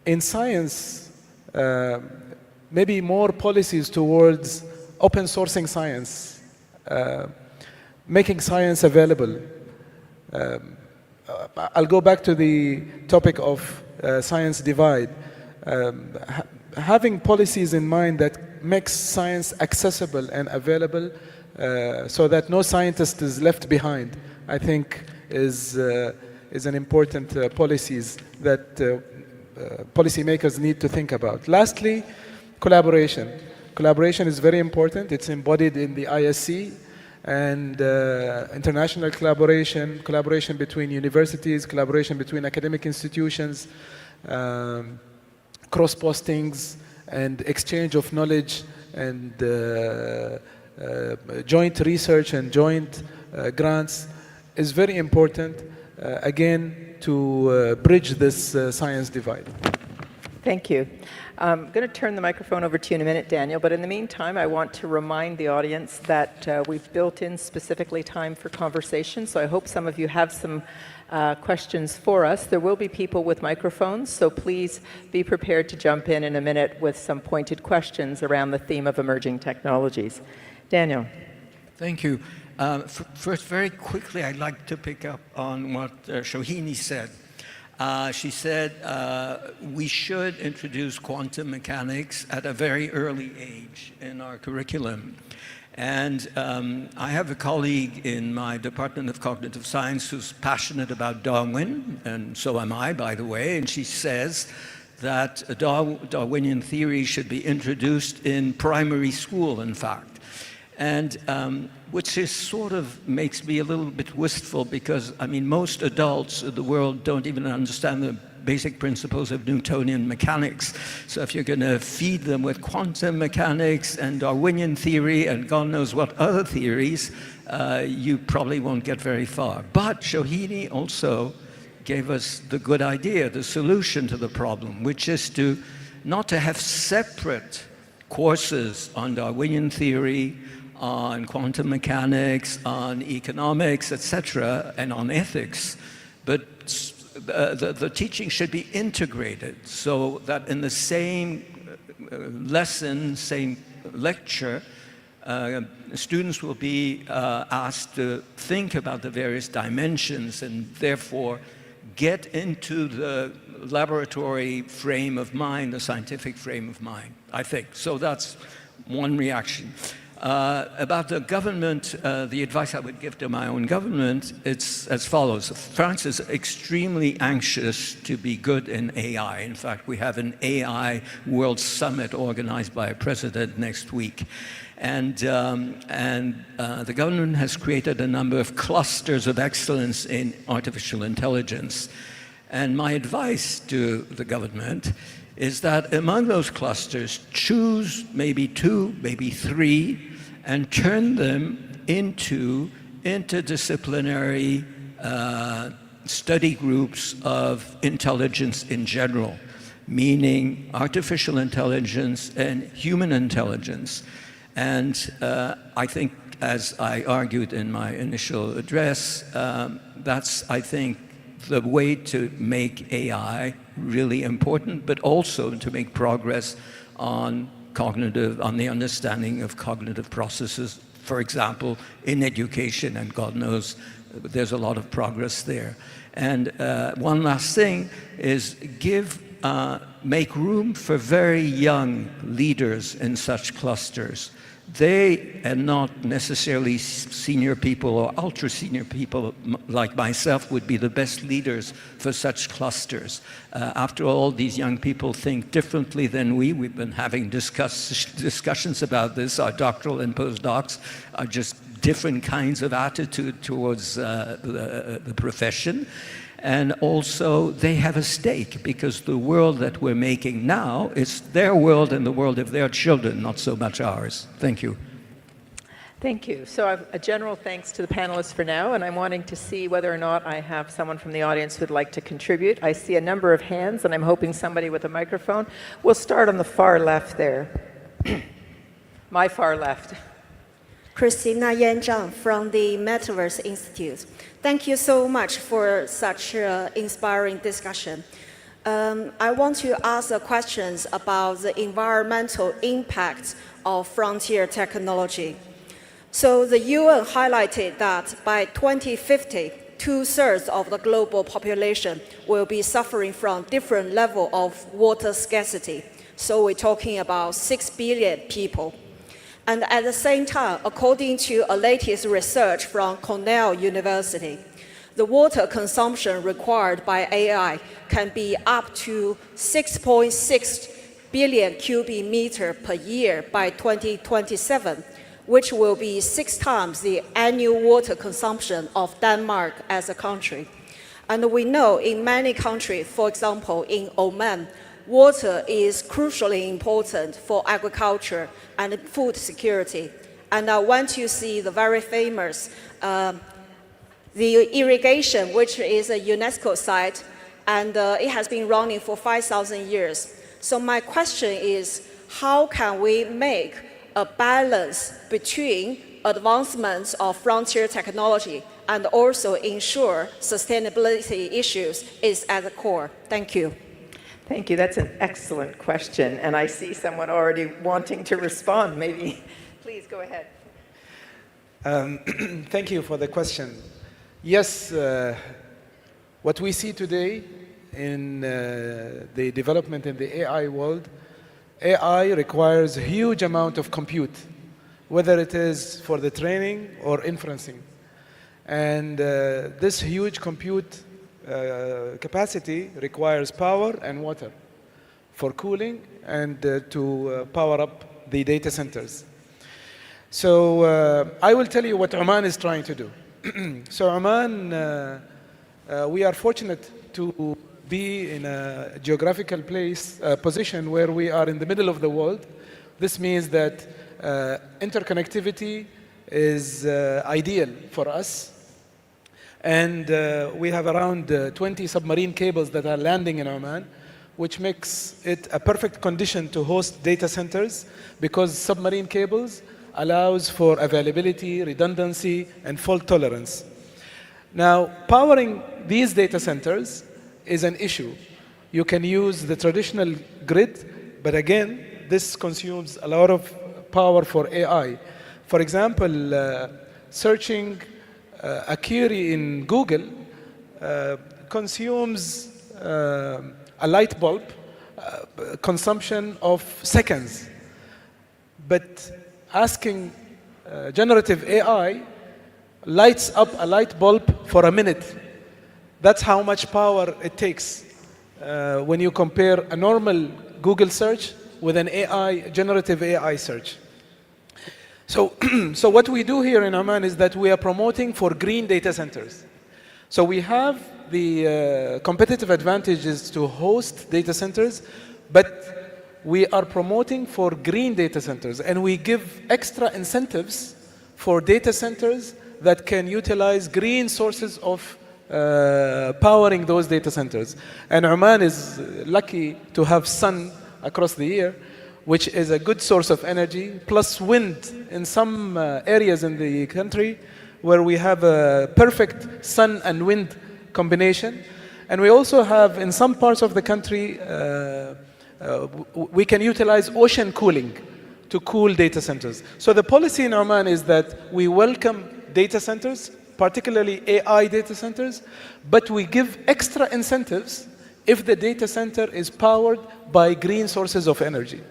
In science, maybe more policies towards open sourcing science, making science available. I'll go back to the topic of science divide. Having policies in mind that makes science accessible and available so that no scientist is left behind, I think is an important policies that policymakers need to think about. Lastly, collaboration. Collaboration is very important. It's embodied in the ISC and international collaboration, collaboration between universities, collaboration between academic institutions, cross-postings and exchange of knowledge and joint research and joint grants is very important, again, to bridge this science divide. Thank you. I'm going to turn the microphone over to you in a minute, Daniel, but in the meantime, I want to remind the audience that we've built in specifically time for conversation, so I hope some of you have some questions for us. There will be people with microphones, so please be prepared to jump in a minute with some pointed questions around the theme of emerging technologies. Daniel. Thank you. First, very quickly, I'd like to pick up on what Shohini said. She said we should introduce quantum mechanics at a very early age in our curriculum. And I have a colleague in my Department of Cognitive Science who's passionate about Darwin, and so am I, by the way, and she says that Darwinian theory should be introduced in primary school, in fact. And which is sort of makes me a little bit wistful because, I mean, most adults in the world don't even understand the basic principles of Newtonian mechanics. So if you're going to feed them with quantum mechanics and Darwinian theory and God knows what other theories, you probably won't get very far. But Shohini also gave us the good idea, the solution to the problem, which is to not to have separate courses on Darwinian theory, on quantum mechanics, on economics, etc., and on ethics, but the teaching should be integrated so that in the same lesson, same lecture, students will be asked to think about the various dimensions and therefore get into the laboratory frame of mind, the scientific frame of mind, I think. So that's one reaction. About the government, the advice I would give to my own government, it's as follows. France is extremely anxious to be good in AI. In fact, we have an AI World Summit organized by a president next week. And the government has created a number of clusters of excellence in artificial intelligence. And my advice to the government is that among those clusters, choose maybe 2, maybe 3, and turn them into interdisciplinary study groups of intelligence in general, meaning artificial intelligence and human intelligence. And I think, as I argued in my initial address, that's, I think, the way to make AI really important, but also to make progress on the understanding of cognitive processes, for example, in education, and God knows there's a lot of progress there. And one last thing is make room for very young leaders in such clusters. They, and not necessarily senior people or ultra-senior people like myself, would be the best leaders for such clusters. After all, these young people think differently than we. We've been having discussions about this. Our doctoral and postdocs are just different kinds of attitude towards the profession. And also, they have a stake, because the world that we're making now is their world and the world of their children, not so much ours. Thank you. Thank you. So a general thanks to the panelists for now, and I'm wanting to see whether or not I have someone from the audience who would like to contribute. I see a number of hands, and I'm hoping somebody with a microphone. We'll start on the far left there. My far left. Christina Yan Zhang from the Metaverse Institute. Thank you so much for such inspiring discussion. I want to ask questions about the environmental impact of frontier technology. So the UN highlighted that by 2050, 2/3 of the global population will be suffering from different level of water scarcity. So we're talking about 6 billion people. And at the same time, according to a latest research from Cornell University, the water consumption required by AI can be up to 6.6 billion cubic meter per year by 2027, which will be 6 times the annual water consumption of Denmark as a country. And we know in many countries, for example, in Oman, water is crucially important for agriculture and food security. And I went to see the very famous the irrigation, which is a UNESCO site, and it has been running for 5,000 years. So my question is, how can we make a balance between advancements of frontier technology and also ensure sustainability issues is at the core? Thank you. Thank you. That's an excellent question, and I see someone already wanting to respond. Maybe, please go ahead. Thank you for the question. Yes, what we see today in the development in the AI world, AI requires a huge amount of compute, whether it is for the training or inferencing. And this huge compute capacity requires power and water for cooling and to power up the data centers. So I will tell you what Oman is trying to do. So Oman, we are fortunate to be in a geographical position where we are in the middle of the world. This means that interconnectivity is ideal for us. And we have around 20 submarine cables that are landing in Oman, which makes it a perfect condition to host data centers because submarine cables allows for availability, redundancy, and fault tolerance. Now, powering these data centers is an issue. You can use the traditional grid, but again, this consumes a lot of power for AI. For example, searching a query in Google consumes a light bulb consumption of seconds. But asking generative AI lights up a light bulb for a minute. That's how much power it takes when you compare a normal Google search with an generative AI search. So what we do here in Oman is that we are promoting for green data centers. So we have the competitive advantages to host data centers, but we are promoting for green data centers, and we give extra incentives for data centers that can utilize green sources of powering those data centers. And Oman is lucky to have sun across the year, which is a good source of energy, plus wind in some areas in the country where we have a perfect sun and wind combination. And we also have, in some parts of the country, we can utilize ocean cooling to cool data centers. So the policy in Oman is that we welcome data centers, particularly AI data centers, but we give extra incentives if the data center is powered by green sources of energy.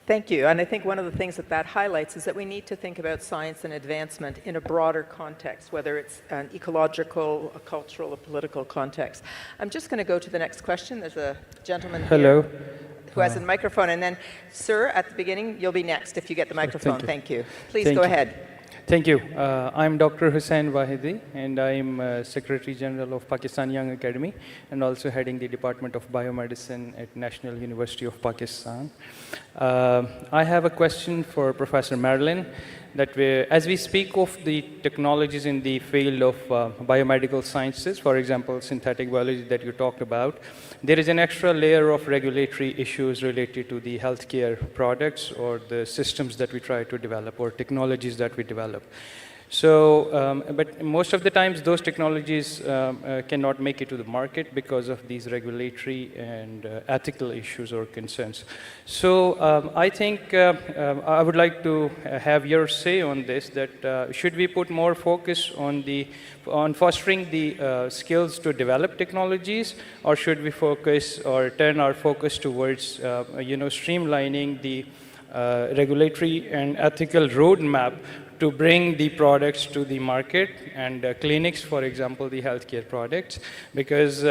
Thank you. And I think one of the things that highlights is that we need to think about science and advancement in a broader context, whether it's an ecological, a cultural, a political context. I'm just going to go to the next question. There's a gentleman here who has a microphone. And then, sir, at the beginning, you'll be next if you get the microphone. Thank you. Please go ahead. Thank you. I'm Dr. Hussain Wahidi, and I'm Secretary General of Pakistan Young Academy, and also heading the Department of Biomedicine at National University of Pakistan. I have a question for Professor Marilyn, that as we speak of the technologies in the field of biomedical sciences, for example, synthetic biology that you talked about, there is an extra layer of regulatory issues related to the healthcare products or the systems that we try to develop or technologies that we develop. So, but most of the times those technologies cannot make it to the market because of these regulatory and ethical issues or concerns. So I think I would like to have your say on this, that should we put more focus on fostering the skills to develop technologies, or should we focus or turn our focus towards streamlining the regulatory and ethical roadmap to bring the products to the market and clinics, for example, the healthcare products, because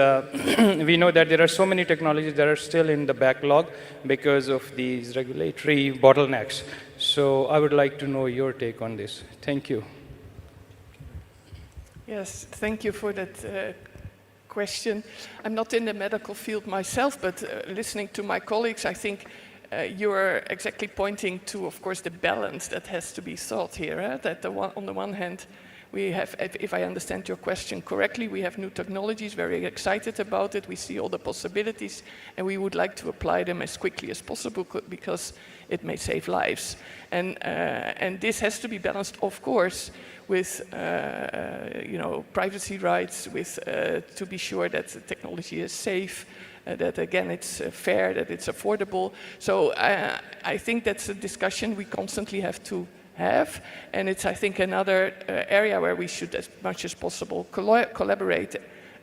we know that there are so many technologies that are still in the backlog because of these regulatory bottlenecks. So I would like to know your take on this. Thank you. Yes, thank you for that question. I'm not in the medical field myself, but listening to my colleagues, I think you're exactly pointing to, of course, the balance that has to be sought here. That on the one hand, we have, if I understand your question correctly, we have new technologies, very excited about it. We see all the possibilities, and we would like to apply them as quickly as possible because it may save lives. And this has to be balanced, of course, with privacy rights, with to be sure that the technology is safe, that again it's fair, that it's affordable. So I think that's a discussion we constantly have to have, and it's, I think, another area where we should, as much as possible, collaborate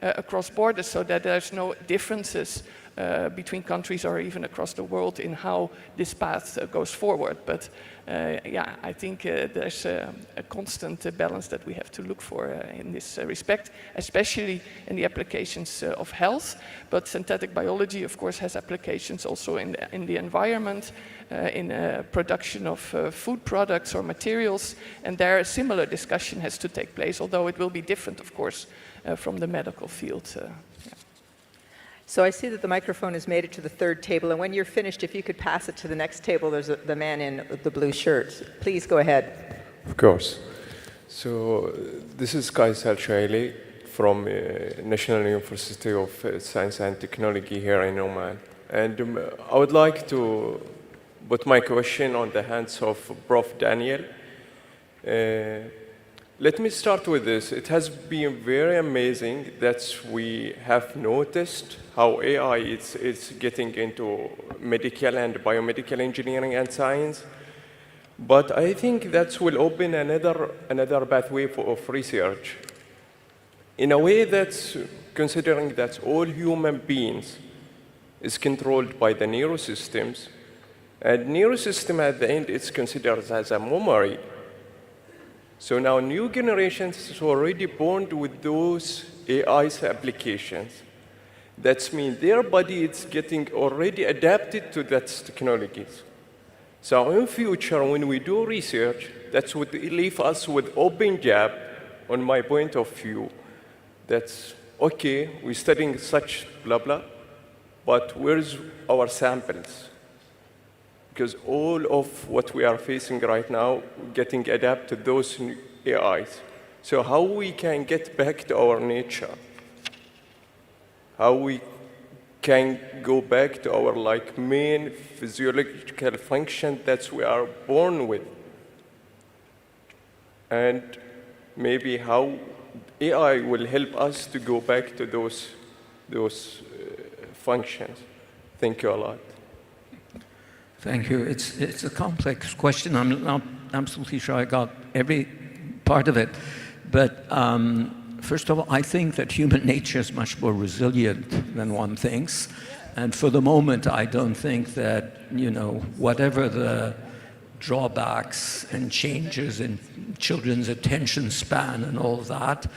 across borders, so that there's no differences between countries or even across the world in how this path goes forward. But yeah, I think there's a constant balance that we have to look for in this respect, especially in the applications of health. But synthetic biology, of course, has applications also in the environment, in production of food products or materials, and there a similar discussion has to take place, although it will be different, of course, from the medical field. Yeah. So I see that the microphone has made it to the third table, and when you're finished, if you could pass it to the next table, there's the man in the blue shirt. Please go ahead. Of course. So this is Kaisal Shaili from National University of Science and Technology here in Oman. And I would like to put my question on the hands of Prof. Daniel. Let me start with this. It has been very amazing that we have noticed how AI is getting into medical and biomedical engineering and science. But I think that will open another pathway of research. In a way that's considering that all human beings is controlled by the neurosystems, and neurosystem at the end is considered as a memory. So now new generations are already born with those AI's applications. That means their body is getting already adapted to that technologies. So in future, when we do research, that would leave us with open gap, on my point of view. That's okay, we're studying such blah blah, but where's our samples? Because all of what we are facing right now, getting adapted to those new AIs. So how we can get back to our nature? How we can go back to our main physiological function that we are born with? And maybe how AI will help us to go back to those functions. Thank you a lot. Thank you. It's a complex question. I'm not absolutely sure I got every part of it. But first of all, I think that human nature is much more resilient than one thinks. And for the moment, I don't think that, whatever the drawbacks and changes in children's attention span and all of that,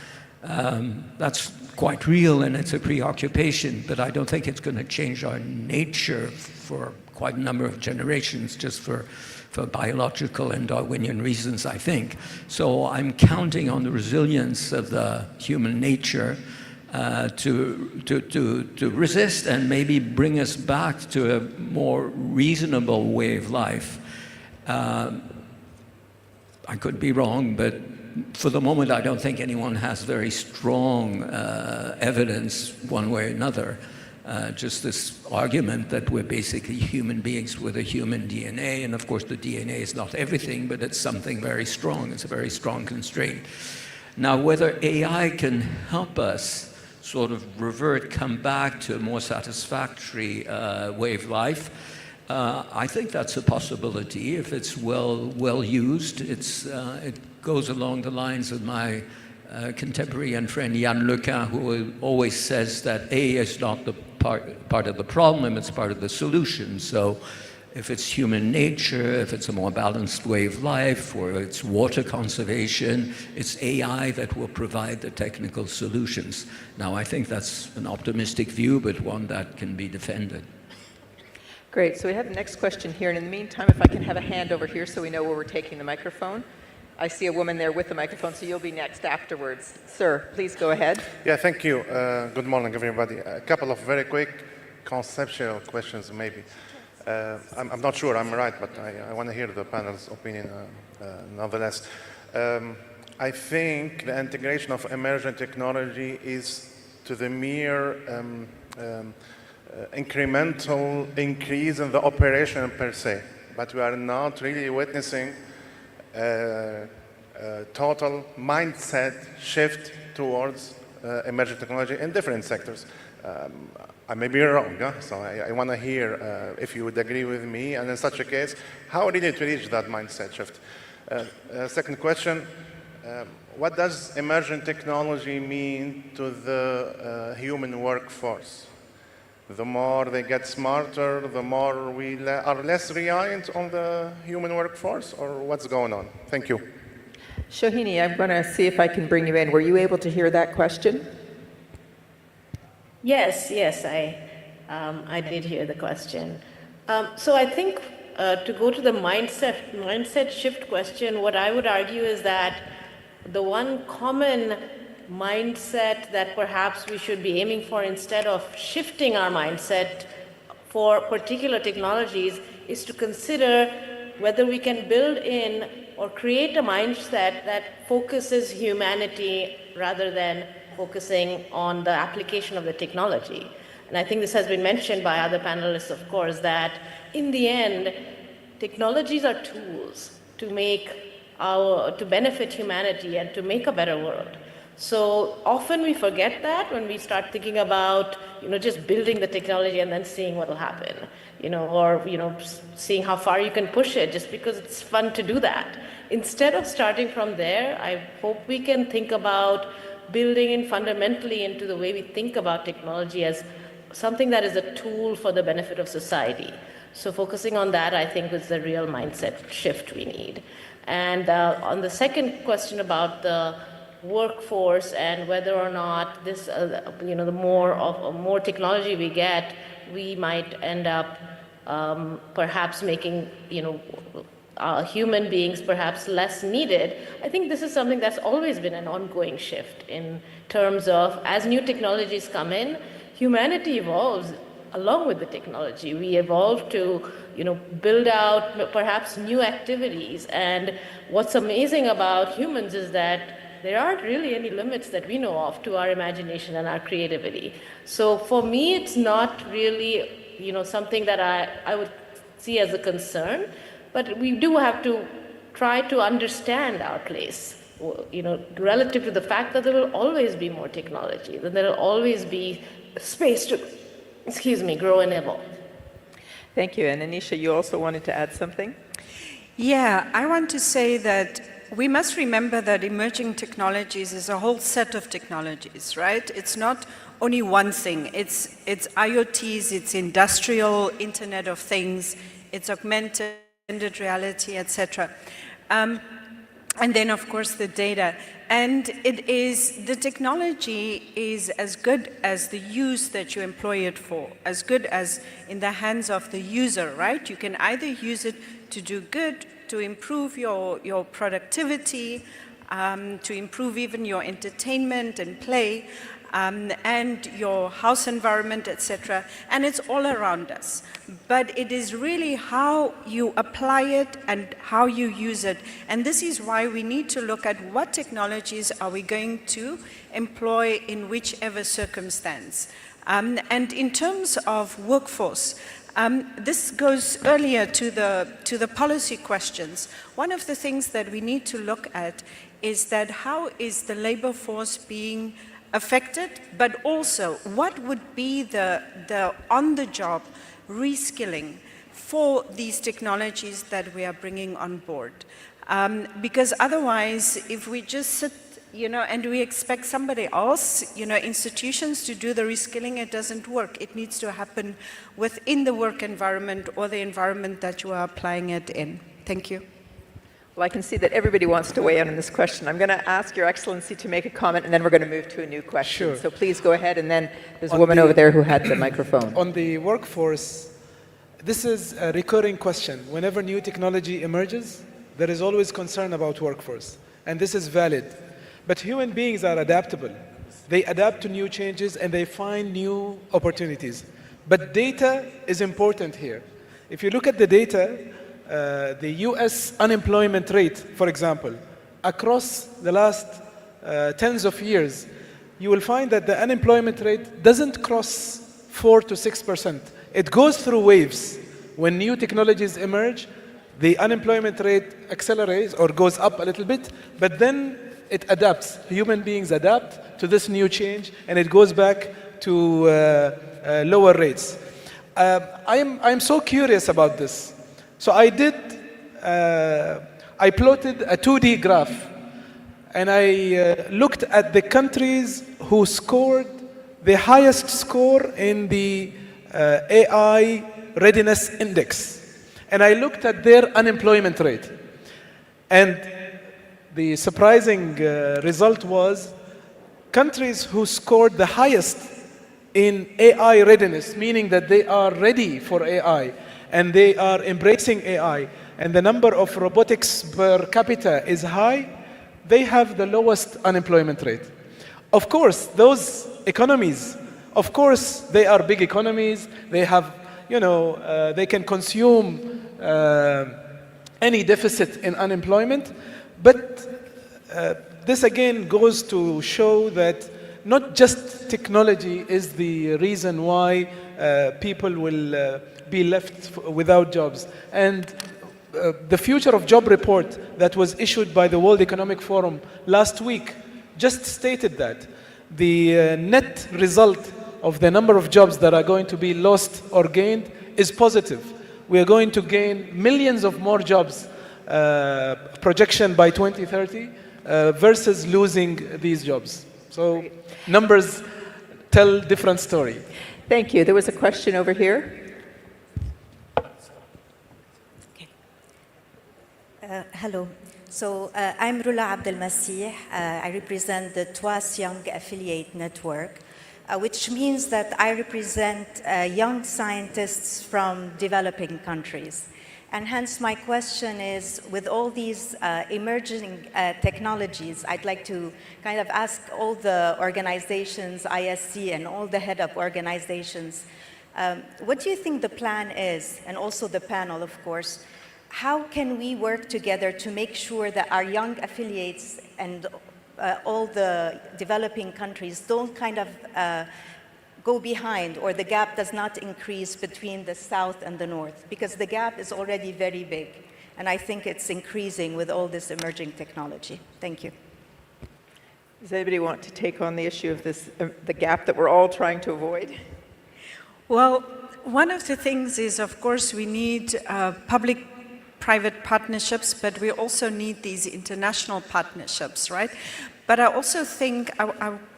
that's quite real and it's a preoccupation, but I don't think it's going to change our nature for quite a number of generations, just for biological and Darwinian reasons, I think. So I'm counting on the resilience of the human nature to resist and maybe bring us back to a more reasonable way of life. I could be wrong, but for the moment, I don't think anyone has very strong evidence one way or another. Just this argument that we're basically human beings with a human DNA, and of course the DNA is not everything, but it's something very strong. It's a very strong constraint. Now, whether AI can help us sort of come back to a more satisfactory way of life, I think that's a possibility if it's well used. It goes along the lines of my contemporary and friend Yann Lequin, who always says that A is not the part of the problem, it's part of the solution. So if it's human nature, if it's a more balanced way of life, or it's water conservation, it's AI that will provide the technical solutions. Now, I think that's an optimistic view, but one that can be defended. Great. So we have the next question here. And in the meantime, if I can have a hand over here so we know where we're taking the microphone. I see a woman there with the microphone, so you'll be next afterwards. Sir, please go ahead. Yeah, thank you. Good morning, everybody. A couple of very quick conceptual questions, maybe. I'm not sure I'm right, but I want to hear the panel's opinion nonetheless. I think the integration of emergent technology is to the mere incremental increase in the operation per se, but we are not really witnessing total mindset shift towards emerging technology in different sectors. I may be wrong, so I want to hear if you would agree with me, and in such a case, how really to reach that mindset shift? Second question, what does emerging technology mean to the human workforce? The more they get smarter, the more we are less reliant on the human workforce, or what's going on? Thank you. Shohini, I'm going to see if I can bring you in. Were you able to hear that question? Yes, I did hear the question. So I think to go to the mindset shift question, what I would argue is that the one common mindset that perhaps we should be aiming for instead of shifting our mindset for particular technologies is to consider whether we can build in or create a mindset that focuses humanity rather than focusing on the application of the technology. And I think this has been mentioned by other panelists, of course, that in the end, technologies are tools to benefit humanity and to make a better world. So often we forget that when we start thinking about, just building the technology and then seeing what will happen, or, seeing how far you can push it just because it's fun to do that. Instead of starting from there, I hope we can think about building in fundamentally into the way we think about technology as something that is a tool for the benefit of society. So focusing on that, I think, is the real mindset shift we need. And on the second question about the workforce and whether or not this, the more technology we get, we might end up perhaps making, human beings perhaps less needed. I think this is something that's always been an ongoing shift in terms of as new technologies come in, humanity evolves along with the technology. We evolve to, build out perhaps new activities. And what's amazing about humans is that there aren't really any limits that we know of to our imagination and our creativity. So for me, it's not really, something that I would see as a concern, but we do have to try to understand our place, relative to the fact that there will always be more technology, that there will always be space to, grow and evolve. Thank you. And Anisha, you also wanted to add something? Yeah, I want to say that we must remember that emerging technologies is a whole set of technologies, right? It's not only one thing. It's IoTs, it's industrial Internet of Things, it's augmented reality, etc. And then, of course, the data. And the technology is as good as the use that you employ it for, as good as in the hands of the user, right? You can either use it to do good, to improve your productivity, to improve even your entertainment and play. and your house environment, etc. And it's all around us. But it is really how you apply it and how you use it. And this is why we need to look at what technologies are we going to employ in whichever circumstance. And in terms of workforce, this goes earlier to the policy questions. One of the things that we need to look at is that how is the labor force being affected, but also what would be the on-the-job reskilling for these technologies that we are bringing on board. Because otherwise, if we just sit, and we expect somebody else, institutions to do the reskilling, it doesn't work. It needs to happen within the work environment or the environment that you are applying it in. Thank you. Well, I can see that everybody wants to weigh in on this question. I'm going to ask Your Excellency to make a comment, and then we're going to move to a new question. Sure. So please go ahead, and then there's a woman over there who had the microphone. On the workforce, this is a recurring question. Whenever new technology emerges, there is always concern about workforce, and this is valid. But human beings are adaptable. They adapt to new changes, and they find new opportunities. But data is important here. If you look at the data, the US unemployment rate, for example, across the last tens of years, you will find that the unemployment rate doesn't cross 4 to 6%. It goes through waves. When new technologies emerge, the unemployment rate accelerates or goes up a little bit, but then it adapts. Human beings adapt to this new change, and it goes back to lower rates. I'm so curious about this. So I plotted a 2D graph, and I looked at the countries who scored the highest score in the AI readiness index. And I looked at their unemployment rate. And the surprising result was countries who scored the highest in AI readiness, meaning that they are ready for AI, and they are embracing AI, and the number of robotics per capita is high, they have the lowest unemployment rate. Of course, those economies, of course, they are big economies. They have, they can consume any deficit in unemployment. But this again goes to show that not just technology is the reason why people will be left without jobs. And the Future of Job report that was issued by the World Economic Forum last week just stated that the net result of the number of jobs that are going to be lost or gained is positive. We are going to gain millions of more jobs, projection by 2030, versus losing these jobs. So numbers tell different story. Thank you. There was a question over here. Hello. So I'm Rula Abdelmasih. I represent the TWAS Young Affiliate Network, which means that I represent young scientists from developing countries. And hence my question is, with all these emerging technologies, I'd like to kind of ask all the organizations, ISC and all the head of organizations, what do you think the plan is, and also the panel, of course, how can we work together to make sure that our young affiliates and all the developing countries don't kind of go behind, or the gap does not increase between the South and the North? Because the gap is already very big, and I think it's increasing with all this emerging technology. Thank you. Does anybody want to take on the issue of this, the gap that we're all trying to avoid? Well, one of the things is, of course, we need public-private partnerships, but we also need these international partnerships, right? But I also think,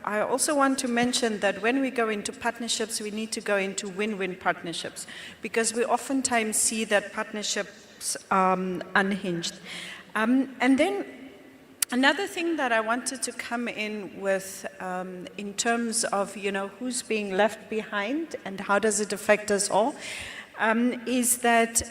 I also want to mention that when we go into partnerships, we need to go into win-win partnerships, because we oftentimes see that partnerships are unhinged. And then another thing that I wanted to come in with in terms of, who's being left behind and how does it affect us all. is that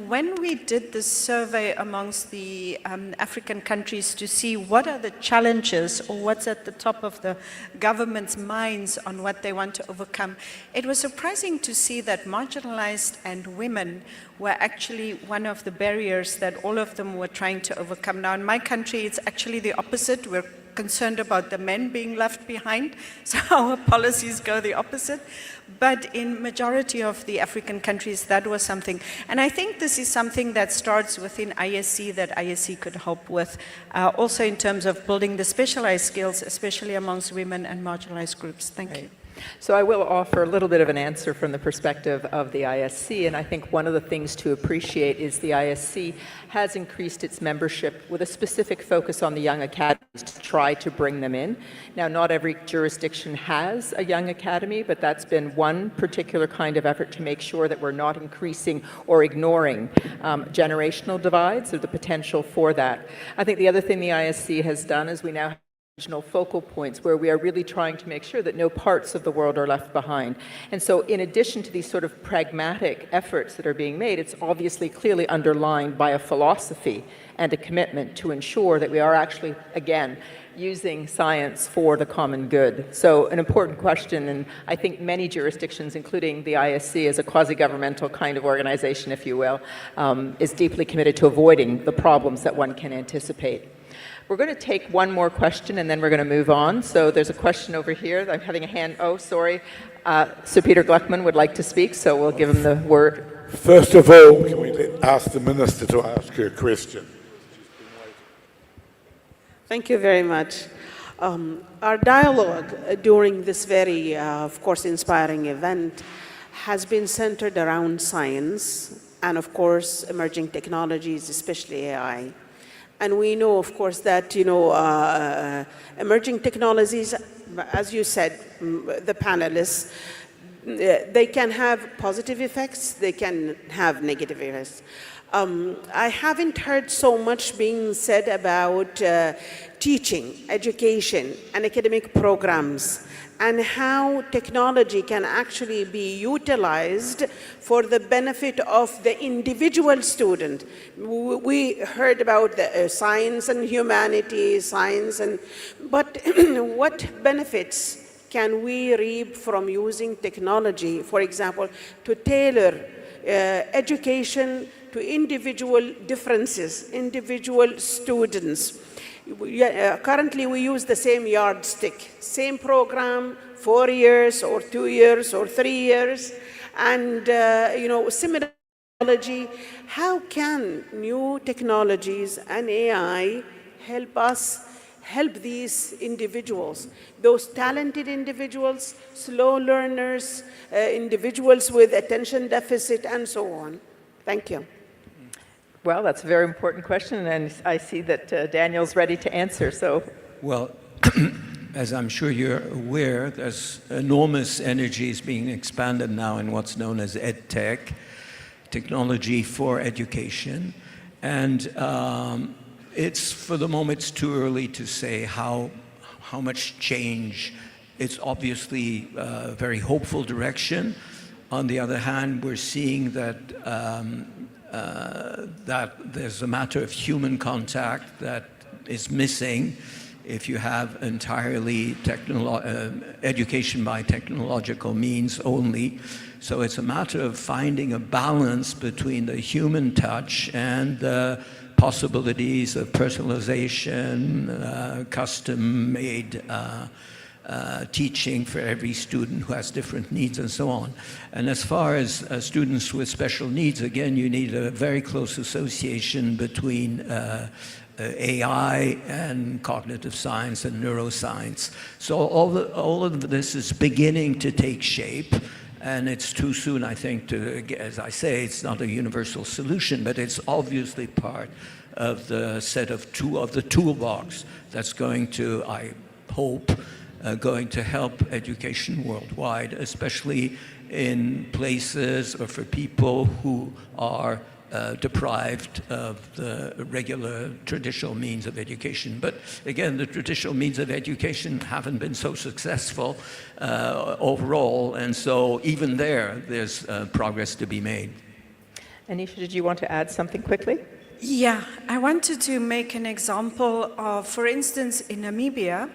when we did this survey amongst the African countries to see what are the challenges or what's at the top of the government's minds on what they want to overcome, it was surprising to see that marginalized and women were actually one of the barriers that all of them were trying to overcome. Now in my country, it's actually the opposite. We're concerned about the men being left behind, so our policies go the opposite. But in majority of the African countries, that was something. And I think this is something that starts within ISC that ISC could help with, also in terms of building the specialized skills, especially amongst women and marginalized groups. Thank you. So I will offer a little bit of an answer from the perspective of the ISC, and I think one of the things to appreciate is the ISC has increased its membership with a specific focus on the young academies to try to bring them in. Now, not every jurisdiction has a young academy, but that's been one particular kind of effort to make sure that we're not increasing or ignoring generational divides or the potential for that. I think the other thing the ISC has done is we now have regional focal points where we are really trying to make sure that no parts of the world are left behind. And so in addition to these sort of pragmatic efforts that are being made, it's obviously clearly underlined by a philosophy and a commitment to ensure that we are actually, again, using science for the common good. So an important question, and I think many jurisdictions, including the ISC as a quasi-governmental kind of organization, if you will, is deeply committed to avoiding the problems that one can anticipate. We're going to take one more question and then we're going to move on. So there's a question over here. I'm having a hand. Oh, sorry. Sir Peter Gluckman would like to speak, so we'll give him the word. First of all, can we ask the Minister to ask you a question? Thank you very much. Our dialogue during this very, of course, inspiring event has been centered around science and, of course, emerging technologies, especially AI. And we know, of course, that, emerging technologies, as you said, the panelists, they can have positive effects, they can have negative effects. I haven't heard so much being said about teaching, education, and academic programs, and how technology can actually be utilized for the benefit of the individual student. We heard about the science and humanities, but what benefits can we reap from using technology, for example, to tailor education to individual differences, individual students? Currently, we use the same yardstick, same program, 4 years or 2 years or 3 years, and similar technology. How can new technologies and AI help us help these individuals, those talented individuals, slow learners, individuals with attention deficit, and so on? Thank you. Well, that's a very important question, and I see that Daniel's ready to answer. So, well, as I'm sure you're aware, there's enormous energies being expanded now in what's known as EdTech, technology for education, and it's, for the moment, it's too early to say how much change. It's obviously a very hopeful direction. On the other hand, we're seeing that that there's a matter of human contact that is missing if you have entirely education by technological means only. So it's a matter of finding a balance between the human touch and the possibilities of personalization, custom-made teaching for every student who has different needs and so on. And as far as students with special needs, again, you need a very close association between AI and cognitive science and neuroscience. So all of this is beginning to take shape, and it's too soon, I think, to, as I say, it's not a universal solution, but it's obviously part of the set of the toolbox that's going to, I hope, going to help education worldwide, especially in places or for people who are deprived of the regular traditional means of education. But again, the traditional means of education haven't been so successful overall, and so even there's progress to be made. Anisha, did you want to add something quickly? Yeah, I wanted to make an example of, for instance, in Namibia,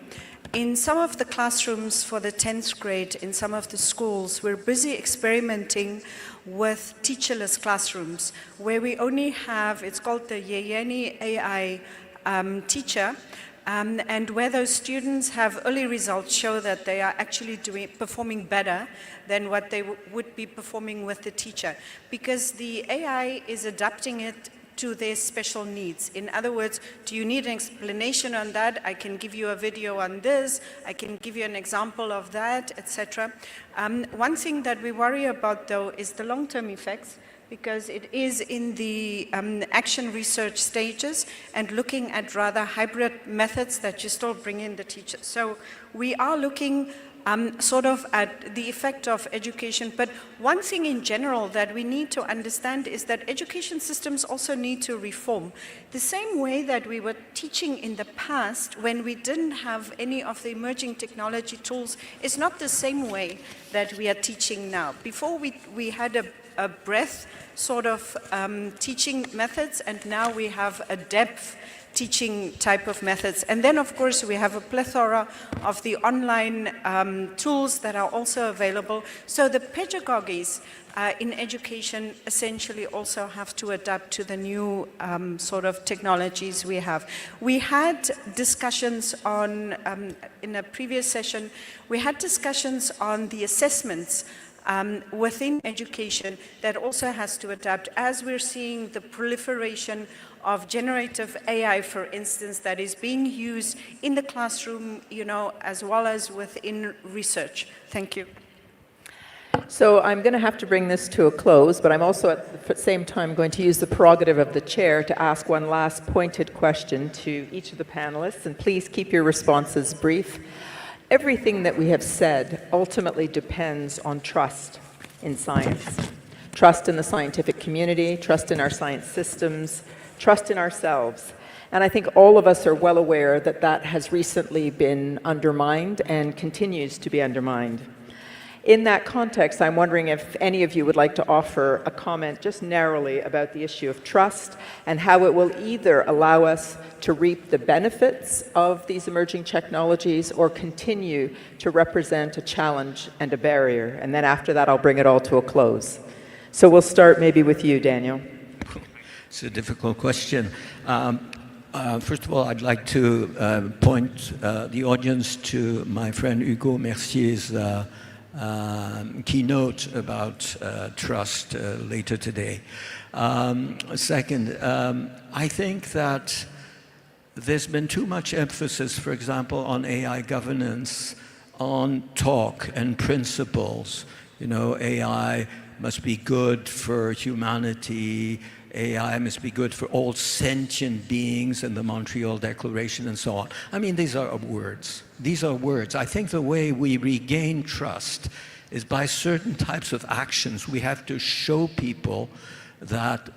in some of the classrooms for the 10th grade, in some of the schools, we're busy experimenting with teacherless classrooms, where we only have, it's called the Yeyeni AI teacher, and where those students have early results show that they are actually performing better than what they would be performing with the teacher, because the AI is adapting it to their special needs. In other words, do you need an explanation on that? I can give you a video on this, I can give you an example of that, etc. One thing that we worry about, though, is the long-term effects, because it is in the action research stages and looking at rather hybrid methods that you still bring in the teacher. So we are looking sort of at the effect of education. But one thing in general that we need to understand is that education systems also need to reform. The same way that we were teaching in the past when we didn't have any of the emerging technology tools is not the same way that we are teaching now. Before we had a breadth sort of teaching methods, and now we have a depth teaching type of methods. And then, of course, we have a plethora of the online tools that are also available. So the pedagogies in education essentially also have to adapt to the new sort of technologies we have. We had discussions on, in a previous session, we had discussions on the assessments within education that also has to adapt, as we're seeing the proliferation of generative AI, for instance, that is being used in the classroom, you know, as well as within research. Thank you. So I'm going to have to bring this to a close, but I'm also at the same time going to use the prerogative of the chair to ask one last pointed question to each of the panelists, and please keep your responses brief. Everything that we have said ultimately depends on trust in science. Trust in the scientific community, trust in our science systems, trust in ourselves. And I think all of us are well aware that that has recently been undermined and continues to be undermined. In that context, I'm wondering if any of you would like to offer a comment just narrowly about the issue of trust and how it will either allow us to reap the benefits of these emerging technologies or continue to represent a challenge and a barrier. And then after that, I'll bring it all to a close. So we'll start maybe with you, Daniel. It's a difficult question. First of all, I'd like to point the audience to my friend Hugo Mercier's keynote about trust later today. Second, I think that there's been too much emphasis, for example, on AI governance, on talk and principles. You know, AI must be good for humanity, AI must be good for all sentient beings in the Montreal Declaration and so on. I mean, these are words. These are words. I think the way we regain trust is by certain types of actions. We have to show people that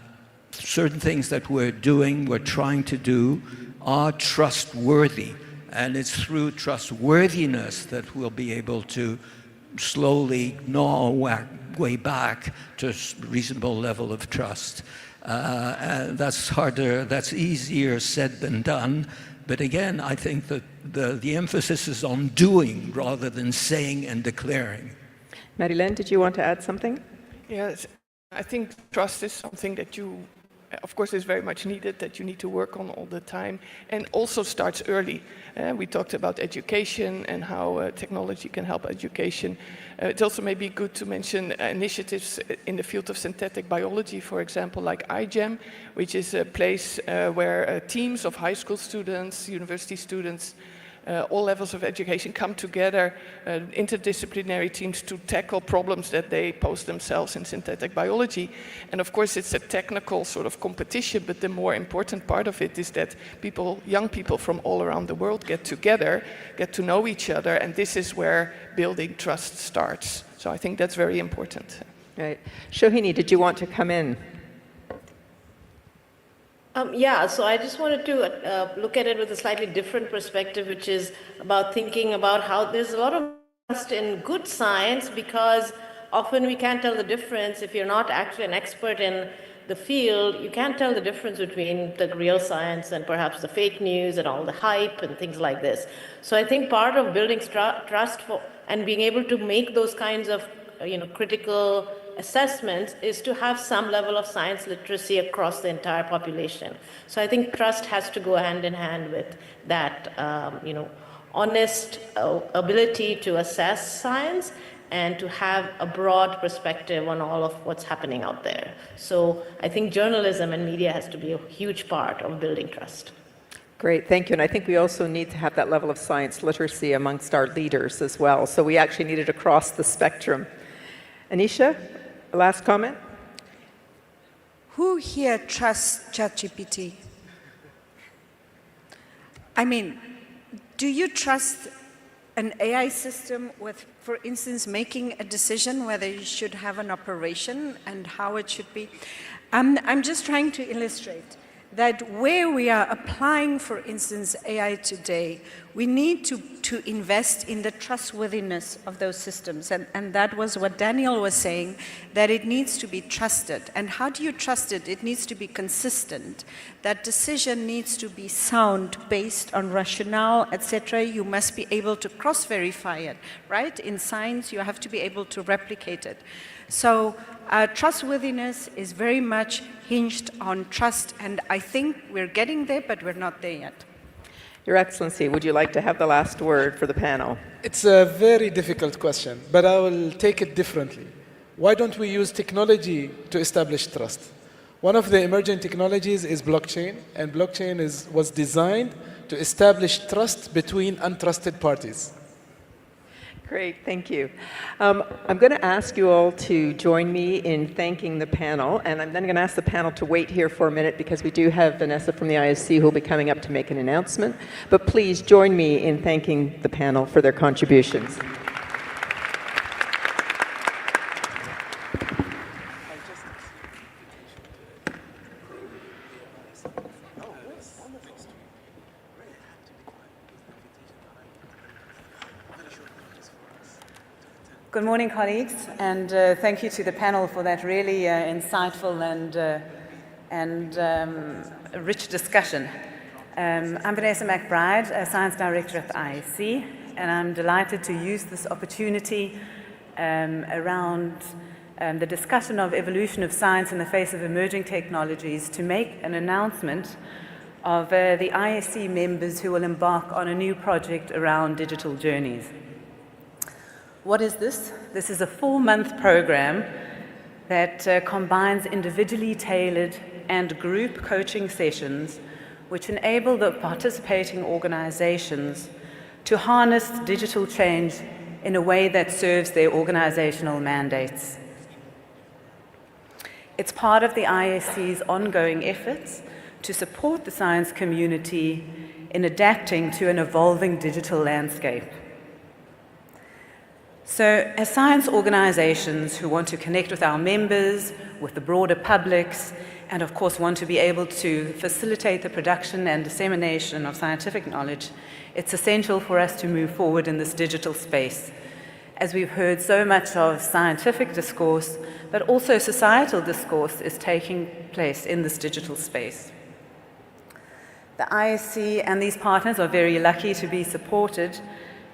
certain things that we're doing, we're trying to do, are trustworthy. And it's through trustworthiness that we'll be able to slowly gnaw our way back to a reasonable level of trust. And that's harder, that's easier said than done. But again, I think that the emphasis is on doing rather than saying and declaring. Marilyn, did you want to add something? Yes, I think trust is something that of course, is very much needed, that you need to work on all the time, and also starts early. We talked about education and how technology can help education. It's also maybe good to mention initiatives in the field of synthetic biology, for example, like iGEM, which is a place where teams of high school students, university students, all levels of education come together, interdisciplinary teams, to tackle problems that they pose themselves in synthetic biology. And of course, it's a technical sort of competition, but the more important part of it is that young people from all around the world get together, get to know each other, and this is where building trust starts. So I think that's very important. Right. Shohini, did you want to come in? Yeah, so I just wanted to look at it with a slightly different perspective, which is about thinking about how there's a lot of trust in good science, because often we can't tell the difference. If you're not actually an expert in the field, you can't tell the difference between the real science and perhaps the fake news and all the hype and things like this. So I think part of building trust and being able to make those kinds of critical assessments is to have some level of science literacy across the entire population. So I think trust has to go hand in hand with that, honest ability to assess science and to have a broad perspective on all of what's happening out there. So I think journalism and media has to be a huge part of building trust. Great, thank you. And I think we also need to have that level of science literacy amongst our leaders as well. So we actually need it across the spectrum. Anisha, last comment? Who here trusts ChatGPT? I mean, do you trust an AI system with, for instance, making a decision whether you should have an operation and how it should be? I'm just trying to illustrate that where we are applying, for instance, AI today, we need to invest in the trustworthiness of those systems. And that was what Daniel was saying, that it needs to be trusted. And how do you trust it? It needs to be consistent. That decision needs to be sound, based on rationale, etc. You must be able to cross-verify it, right? In science, you have to be able to replicate it. So trustworthiness is very much hinged on trust, and I think we're getting there, but we're not there yet. Your Excellency, would you like to have the last word for the panel? It's a very difficult question, but I will take it differently. Why don't we use technology to establish trust? One of the emerging technologies is blockchain, and blockchain was designed to establish trust between untrusted parties. Great, thank you. I'm going to ask you all to join me in thanking the panel, and I'm then going to ask the panel to wait here for a minute because we do have Vanessa from the ISC who will be coming up to make an announcement. But please join me in thanking the panel for their contributions. Good morning, colleagues, and thank you to the panel for that really insightful and rich discussion. I'm Vanessa McBride, a Science Director at the ISC, and I'm delighted to use this opportunity around the discussion of evolution of science in the face of emerging technologies to make an announcement of the ISC members who will embark on a new project around digital journeys. What is this? This is a 4-month program that combines individually tailored and group coaching sessions which enable the participating organizations to harness digital change in a way that serves their organizational mandates. It's part of the ISC's ongoing efforts to support the science community in adapting to an evolving digital landscape. So, as science organizations who want to connect with our members, with the broader publics, and of course want to be able to facilitate the production and dissemination of scientific knowledge, it's essential for us to move forward in this digital space. As we've heard, so much of scientific discourse, but also societal discourse is taking place in this digital space. The ISC and these partners are very lucky to be supported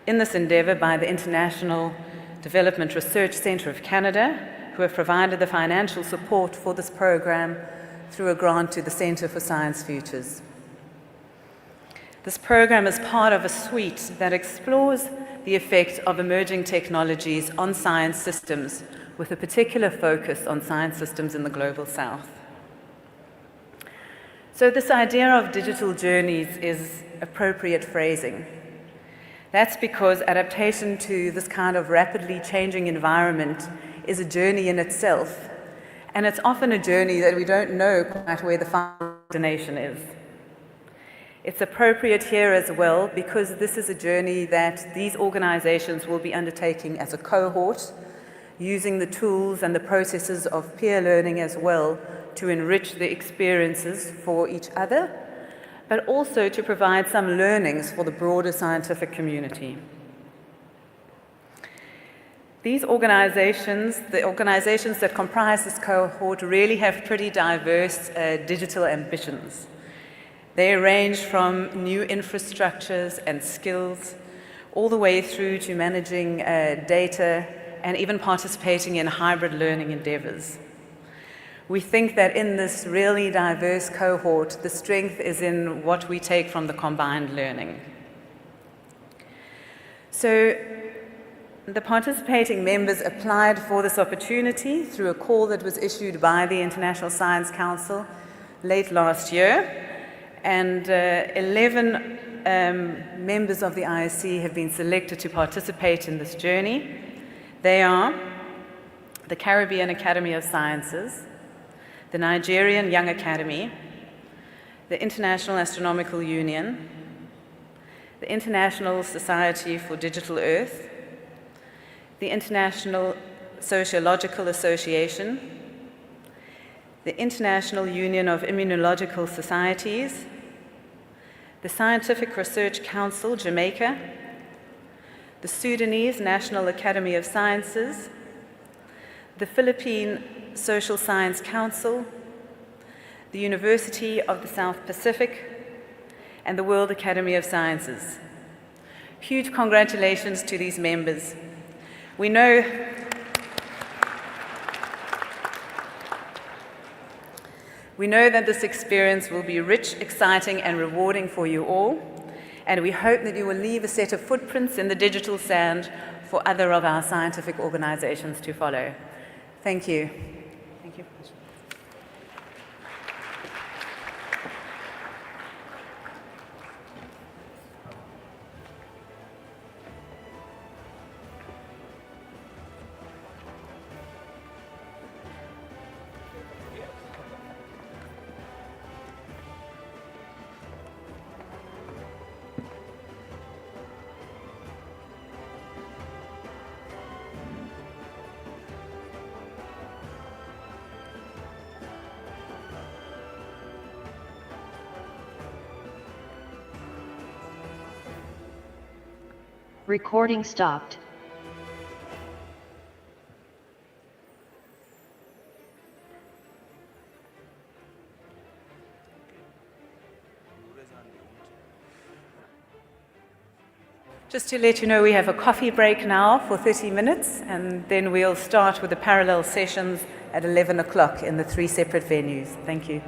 in this endeavor by the International Development Research Centre of Canada, who have provided the financial support for this program through a grant to the Centre for Science Futures. This program is part of a suite that explores the effect of emerging technologies on science systems, with a particular focus on science systems in the Global South. So this idea of digital journeys is appropriate phrasing. That's because adaptation to this kind of rapidly changing environment is a journey in itself, and it's often a journey that we don't know quite where the final destination is. It's appropriate here as well because this is a journey that these organizations will be undertaking as a cohort, using the tools and the processes of peer learning as well to enrich the experiences for each other, but also to provide some learnings for the broader scientific community. These organizations, the organizations that comprise this cohort, really have pretty diverse digital ambitions. They range from new infrastructures and skills, all the way through to managing data and even participating in hybrid learning endeavors. We think that in this really diverse cohort, the strength is in what we take from the combined learning. So the participating members applied for this opportunity through a call that was issued by the International Science Council late last year, and 11 members of the ISC have been selected to participate in this journey. They are the Caribbean Academy of Sciences, the Nigerian Young Academy, the International Astronomical Union, the International Society for Digital Earth, the International Sociological Association, the International Union of Immunological Societies, the Scientific Research Council, Jamaica, the Sudanese National Academy of Sciences, the Philippine Social Science Council, the University of the South Pacific, and the World Academy of Sciences. Huge congratulations to these members. We know that this experience will be rich, exciting, and rewarding for you all, and we hope that you will leave a set of footprints in the digital sand for other of our scientific organizations to follow. Thank you. Thank you. Recording stopped. Just to let you know, we have a coffee break now for 30 minutes, and then we'll start with the parallel sessions at 11 o'clock in the 3 separate venues. Thank you.